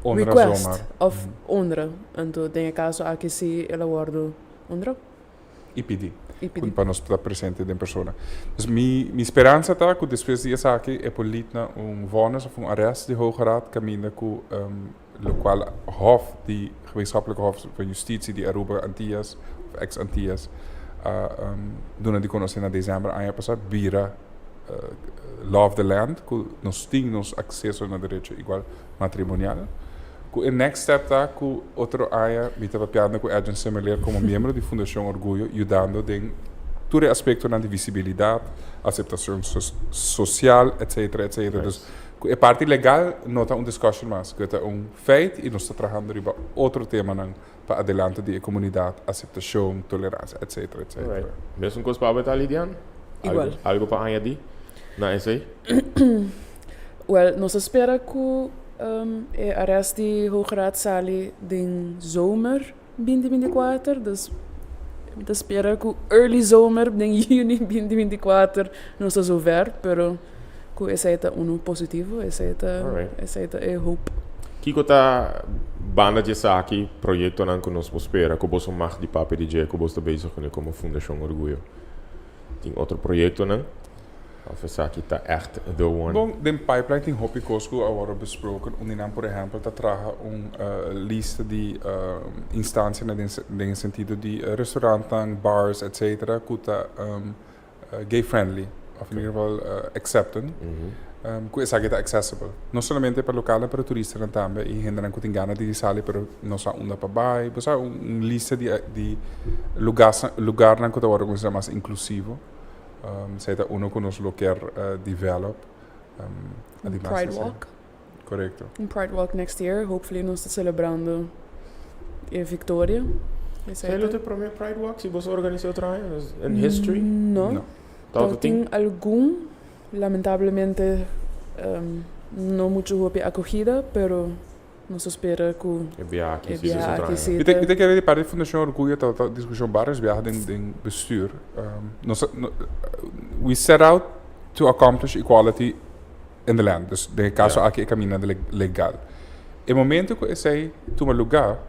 request of honra. Então tem caso aqui se ela guarda honra. IPD. IPD. Para nós estar presente em persona. Dus minha esperança está que depois dessa aqui é política vonnis of arrest de Hoge Raad caminha com lokale hof, die gemeenschappelijke hof van justitie die Aruba Antillas of ex-Antillas doen die konos in december ano passado vira law of the land que nós tínhamos acesso na direito igual matrimonial. O next step tá que outro área me estava piando com agent similar como membro da Fundação Orgulho, ajudando em todo aspecto da visibilidade, aceitação social, etc, etc. Nice. Dus a parte legal não está discussion mais, que é feito e nós estamos trabalhando sobre outro tema para adelante da comunidade, aceitação, tolerância, etc, etc. Right. Mesmo coisa para a Lidian? Igual. Algo para añadir? Na essa aí? Well, nós espera que a arrest de Hoge Raad sali den zomer 2024, dus we espera que early zomer, den juni 2024, nós estamos over, pero que essa é positivo, essa é hope. Kiko tá banda de aqui projeto não que nós espera, que você mais de papel de dia, que você bezig com como Fundação Orgulho. Tem outro projeto não? Of is aqui está echt the one? Bom, de pipeline tem hoop coisas que agora besproken. Onde por exemplo, tá traga lista de instâncias no sentido de restauranten, bars, etc. que tá gay friendly, of in ieder geval accepting. Que essa aqui tá accessible. Não somente para locais, para turistas também. E ainda não tem gana de sali, pero não só onda para bai. Mas há lista de lugar não que tá agora coisa mais inclusivo. Seita uno que nós quer develop. Pride Walk. Correcto. Pride Walk next year. Hopefully nós estamos celebrando a vitória. Você não tem primeiro Pride Walk? Se você organizou outro ano? In history? Não. Tem algum, lamentavelmente, não muito boa acogida, pero nós espera que aqui sim. Ik denk dat de parte da Fundação Orgulho está discussão várias vezes em bestuur. We set out to accomplish equality in the land. Dus de caso aqui é caminho legal. E momento que esse toma lugar,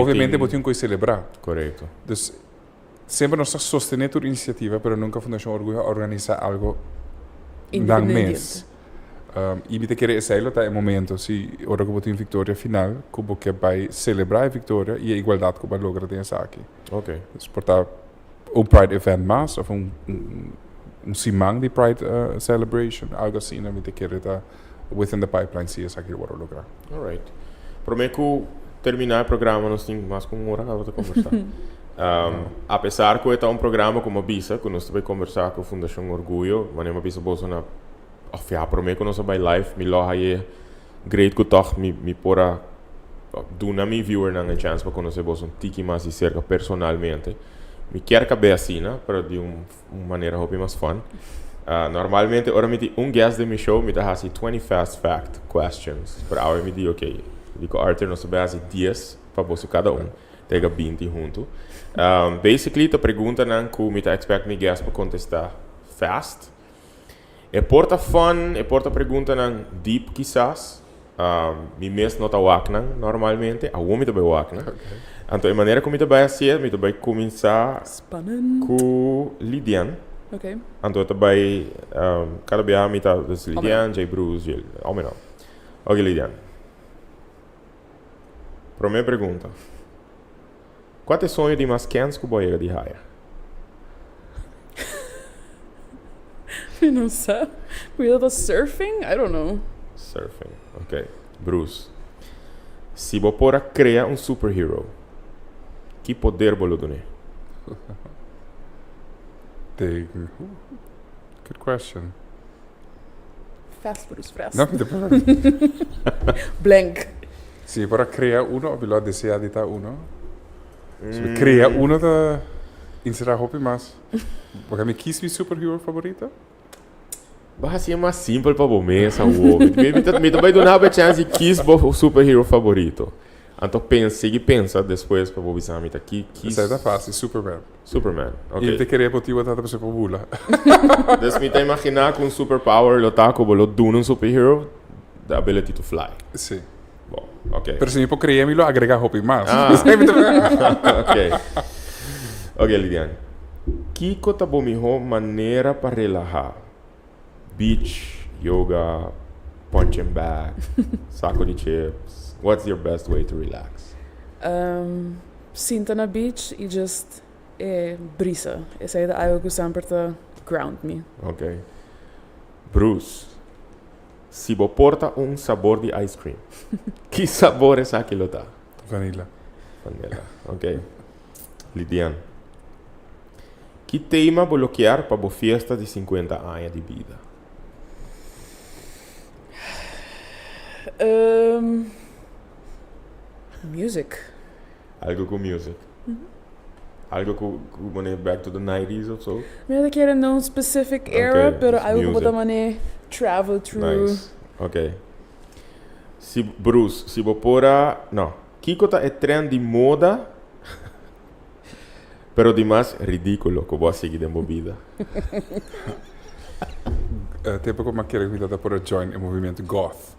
obviamente botem que celebrar. Correto. Dus sempre nós sostener toda iniciativa, pero nunca a Fundação Orgulho organiza algo na mês. E me querer esse tá é momento se ora que botem vitória final, que vai celebrar a vitória e a igualdade que vai lograr dessa aqui. Ok. Dus portar Pride event mais of simang de Pride celebration, algo assim, me querer tá within the pipeline se essa aqui vai lograr. Alright. Prometo terminar o programa nós temos mais com uma hora para conversar. Apesar que é programa como Bisa, que nós vamos conversar com a Fundação Orgulho, mas não Bisa bolsa of ja, prometo nós vai live, me loja aí, great que toch me pora do na mi viewer na chance para conhecer bolsa tiki mais de cerca personalmente. Me quer caber assim, né, para de maneira hobby mais fun. Normalmente, ora me di guest de mi show, me dá assim 20 fast fact questions. Para agora me di ok, digo Arthur nós vai assim 10 para você cada Tega 20 junto. Basically, a pergunta não que me tá expect me guest para contestar fast. E porta fun, e porta pergunta não deep quizás. Mi mes não tá wakna normalmente, a homem também wakna. Então, a maneira como me vai assim, me vai começar com Lidian. Ok. Então, também cada vez me tá Lidian, Jay Bruce, homem não. Ok, Lidian. Primeira pergunta. Qual é o sonho de mais quentes que o boiega de raia? Eu não sei. Cuidado surfing? I don't know. Surfing, ok. Bruce. Se você pode criar um superhero, que poder você tem? Good question. Fast, Bruce, fast. Não, Blank. Se para criar uno, ou desejar de uno. Se criar uno, da inserir hobby mais. Porque me quis meu superhero favorito? Vai ser mais simples para você, essa me também não há chance de quis o superhero favorito. Então pensa depois para você saber aqui. Isso é fácil, Superman. Superman, ok. E te queria motivar para você para bula. Dus me imaginar com superpower, lo tá como lo duna um superhero, the ability to fly. Sim. Bom, ok. Pero se eu criar, me lo agregar hobby mais. Ok. Ok, Lidiane. Kiko tá bom melhor maneira para relaxar? Beach, yoga, punching bag, saco de chips. What's your best way to relax? Sinta na beach e just brisa. Essa é a água que sempre tá ground me. Ok. Bruce, se você porta sabor de ice cream, que sabor é aquilo tá? Vanilla. Vanilla. Ok. Lidiane, que tema bloquear para a festa de 50 anos de vida? Music. Algo com music. Algo com back to the 90s or so. Não quero não specific era, Okay, pero just algo music. que mané travel through. Nice. Ok. Bruce, se você pôr... Não. Kiko tá é trend de moda, pero demais ridículo que você seguir de bebida. Tempo como quero cuidar por a join o movimento goth.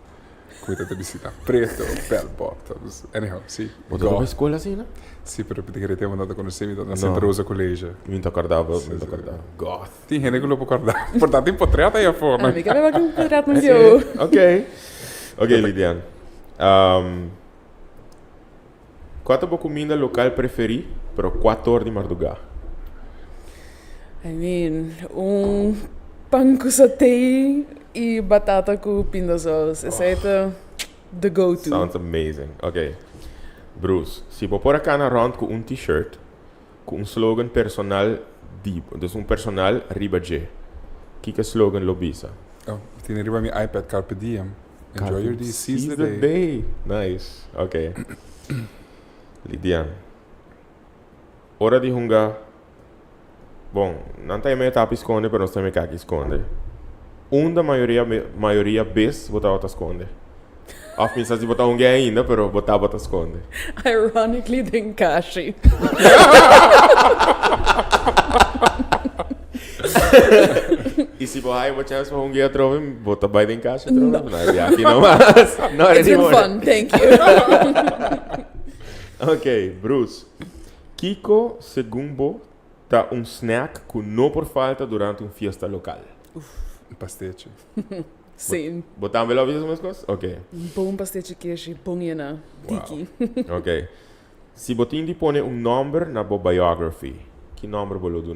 Cuidar de visita preto, bell bottoms. Anyhow, sim. Você vai escola assim, né? Sim, pero porque queria ter mandado conhecer na Santa Rosa College. Muito acordável, Sim, muito sim. acordável. Goth. Tem gente que não pode acordar. Portanto, tem portreto aí fora. Ah, Mika, vai que quadrat no eu. Ok. Ok, Lidiane. Qual é a comida local preferida para 4 horas de madrugada? I mean, pão com satay e batata com pinda sauce. Essa é the go-to. Sounds amazing. Ok. Bruce, se você pôr a cana round com t-shirt, com slogan personal, dus personal riba G. Que slogan lo bisa? Oh, tem arriba meu iPad Carpe Diem. Enjoy your day, seize the day. Day. Nice. Ok. Lidiane. Hora de hungar. Bom, não tem meio tapa esconde, mas nós temos que esconde. Da maioria vez botar esconde. Of means se botar hungar ainda, pero botar esconde. Ironically, den kashi. E se você vai chance para hungar trove, bota vai em caixa trove. Não, é aqui não mais. Não It's been fun, thank you. Ok, Bruce. Kiko, segundo, tá snack que não por falta durante uma festa local. Pastete. Sim. Botamos lá as coisas? Ok. Bom pastel queijo, bom na tiki. Ok. Se você de pôr nome na biography, que nome você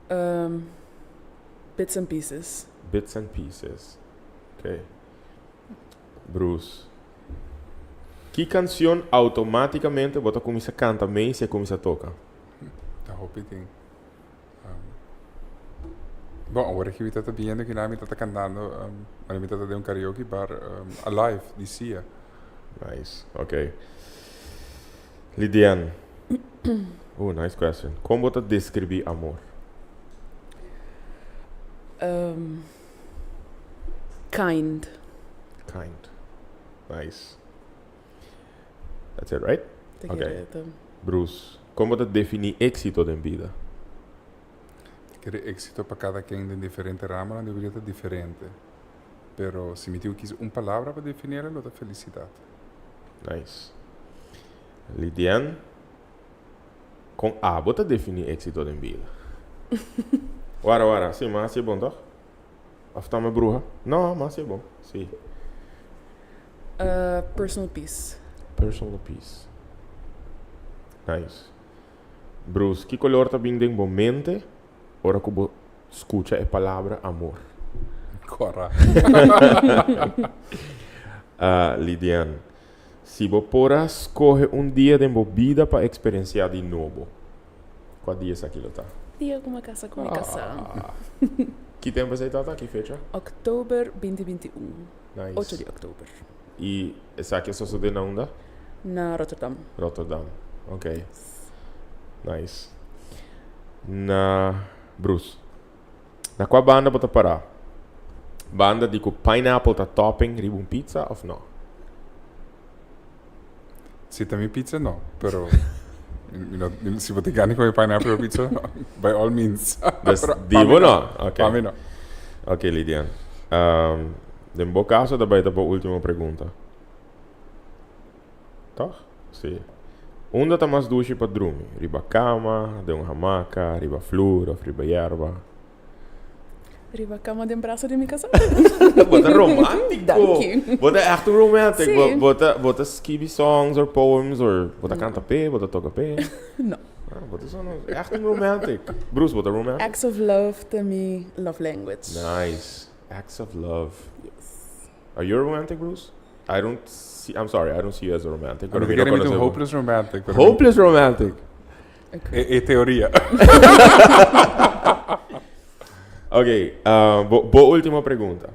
dá? Bits and pieces. Bits and Pieces. Ok. Bruce. Que canção automaticamente você começa a cantar bem e começa a tocar? I hope it tem. Bom, agora que eu estou vendo que nós estamos cantando, nós estamos fazendo karaoke bar alive, dizia. Nice. Ok. Lidiane. Nice question. Como você descreve amor? Kind. Kind. Nice. That's it, right? Okay. Bruce, como você define êxito em vida? Querer éxito para cada quem em diferente ramo, não deveria ser diferente. Pero se me tivesse uma palavra para definir, é a felicidade. Nice. Lidiane, com você define êxito em vida? Wara, sim, mas é bom, tá? After uma bruxa? Não, mas é bom, sim. Personal peace. Personal peace. Nice. Bruce, que color está vindo em momento? Ora que você escuta a palavra amor. Corra. Lidiane, se você pôr escolher dia de vida para experienciar de novo, qual dia é aquilo tá? Dia com uma casa comunicação. Que tempo você está? Que fecha? Oktober 2021. Nice. 8 de outubro. E essa aqui é só de onde? Na Rotterdam. Rotterdam. Ok. Nice. Bruce, na qual banda você parar? Banda de que pineapple tá topping riba pizza ou não? Se também pizza, não. Pero, se você quer comer pineapple pizza, by all means. Divo não? Ok. Para mim não. Ok, Lidiane. No meu caso, daí para a última pergunta. Tá? Sim. Onde tá mais duche para dormir? Riba cama, de uma hamaca, riba flor, of riba erva. Riba a cama de um braço de minha casa. Bota romântico. Dank you. Bota echt romantic. Sim. Bota skibi songs or poems or bota canta pé, bota toca pé. Não. Bota só echt romantic. Bruce, bota romantic. Acts of love to me, love language. Nice. Acts of love. Are you a romantic, Bruce? I'm sorry, I don't see you as a romantic. Eu quero muito um hopeless romantic. Hopeless romantic. É teoria. Ok, boa última pergunta.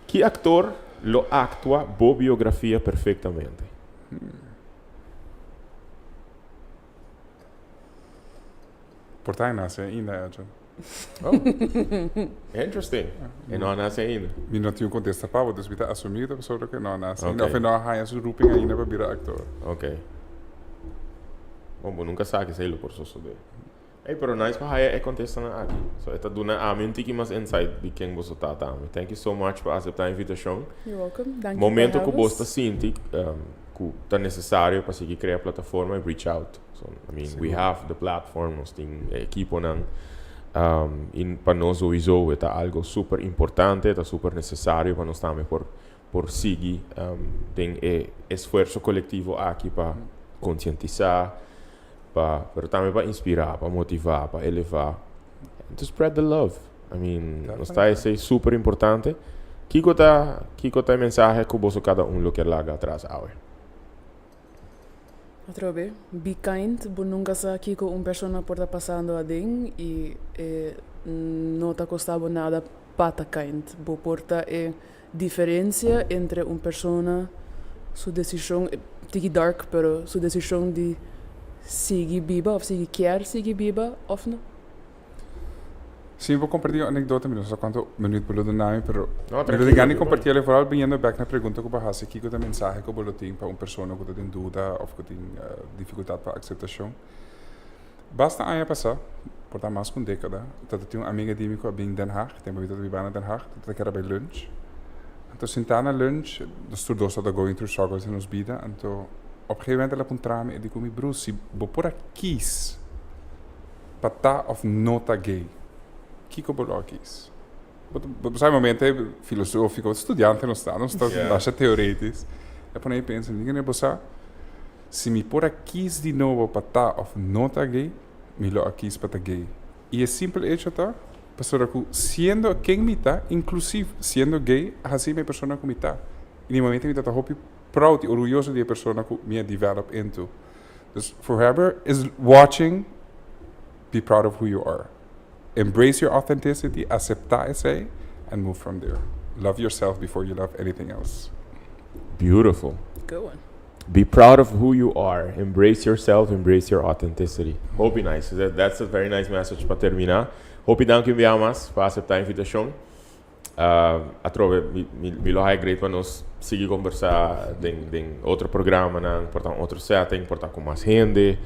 Que actor lo actua boa biografia perfeitamente? Portai nasce ainda, John. Interesting. E não nasce ainda. Mi não tinha um contexto para você está assumido a pessoa que não nasce. Ok. Não foi não há essa roeping ainda para virar actor. Ok. Bom, nunca sabe que sei por so dele. Hey, pero nice para haya contesta na aqui. So esta duna a mim tiki mas insight de quem você tá também. Thank you so much por aceitar a invitação. You're welcome. Thank you Momento for que having você us. sente que tá necessário para seguir criar a plataforma, reach out. So I mean, we have the platform, nós tem equipo nan. Para nós hoje é algo super importante, é super necessário para nós também por seguir tem esforço coletivo aqui para conscientizar, para também para inspirar, para motivar, para elevar, and to spread the love. I mean, nós está é super importante. Kiko tá mensagem que você cada lo que larga atrás agora. Outra vez, be kind, bo nunca sabe que uma pessoa pode estar passando a ding e não está custando nada para kind. Bo porta diferença entre uma pessoa, sua decisão, tiki dark, pero sua decisão de seguir biba, ou seguir quer seguir biba, ou não. Sim, vou compartilhar uma anedota, não sei quanto minuto pelo do nome, pero No, eu não ganho compartilhar vooral vindo back na pergunta que eu faço aqui, que a mensagem que eu tenho para uma pessoa que tem dúvida ou que tem dificuldade para aceitação. Basta ano passar, por estar mais com década, eu tinha uma amiga de mim que em Den Haag, tem uma vida de Den Haag, dat era bij lunch. Então, sentar na lunch, dus toen doos dat going through struggles in ons vida, então, op een gegeven moment ela contra me e digo, broer, se vou por aqui, para estar of nota gay, que eu vou aqui? Sai momento filosófico, estudante não está baixa teoretis. E por aí penso, ninguém é bossa. Se me por aqui de novo para estar of nota gay, me lo aqui para estar gay. E é simples hecho tá, pessoa que sendo quem me está, inclusive sendo gay, assim me pessoa que me está. E no momento me está hopi proud e orgulhoso de pessoa que me develop into. Dus forever is watching, be proud of who you are. Embrace your authenticity, acceptar esse, and move from there. Love yourself before you love anything else. Beautiful. Good one. Be proud of who you are. Embrace yourself, embrace your authenticity. Hope nice. That's a very nice message para terminar. Hope dank u mais para aceitar a invitação. A trove me lo é great para nós seguir conversar em outro programa, portar outro setting, portar com mais gente.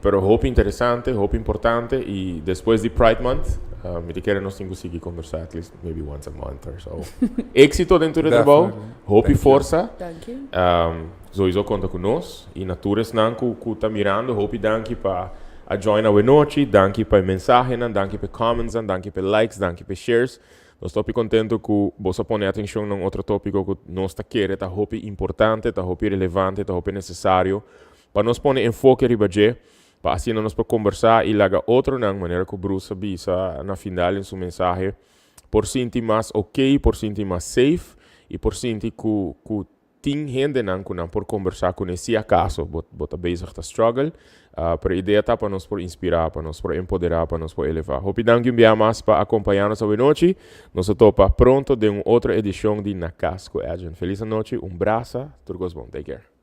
Pero hope interessante, hope importante e depois de Pride Month, me quero nós conseguir conversar at least maybe once a month or so. Éxito dentro do trabalho, hope e força. Thank you. Sowieso conta conosco e naturas não que tá mirando, hope danke para a join a noite, danke para mensagem, danke para comments, danke para likes, danke para shares. Nós estou contente que você põe atenção em outro tópico que nós está querendo, tá hope importante, tá hope relevante, tá hope necessário. Para nós pôr enfoque ribaje, para assim nós podemos conversar e lagar outro na maneira que o Bruce avisa na final em sua mensagem, por sentir mais ok, por sentir mais safe e por sentir que tem gente não por conversar com esse acaso, bota bezig a struggle, para a ideia tá para nós por inspirar, para nós por empoderar, para nós por elevar. Hope danke um mais para acompanhar-nos hoje noite. Nós topa pronto de uma outra edição de Na Casco Agent. Feliz noite, braço, tudo bom, take care.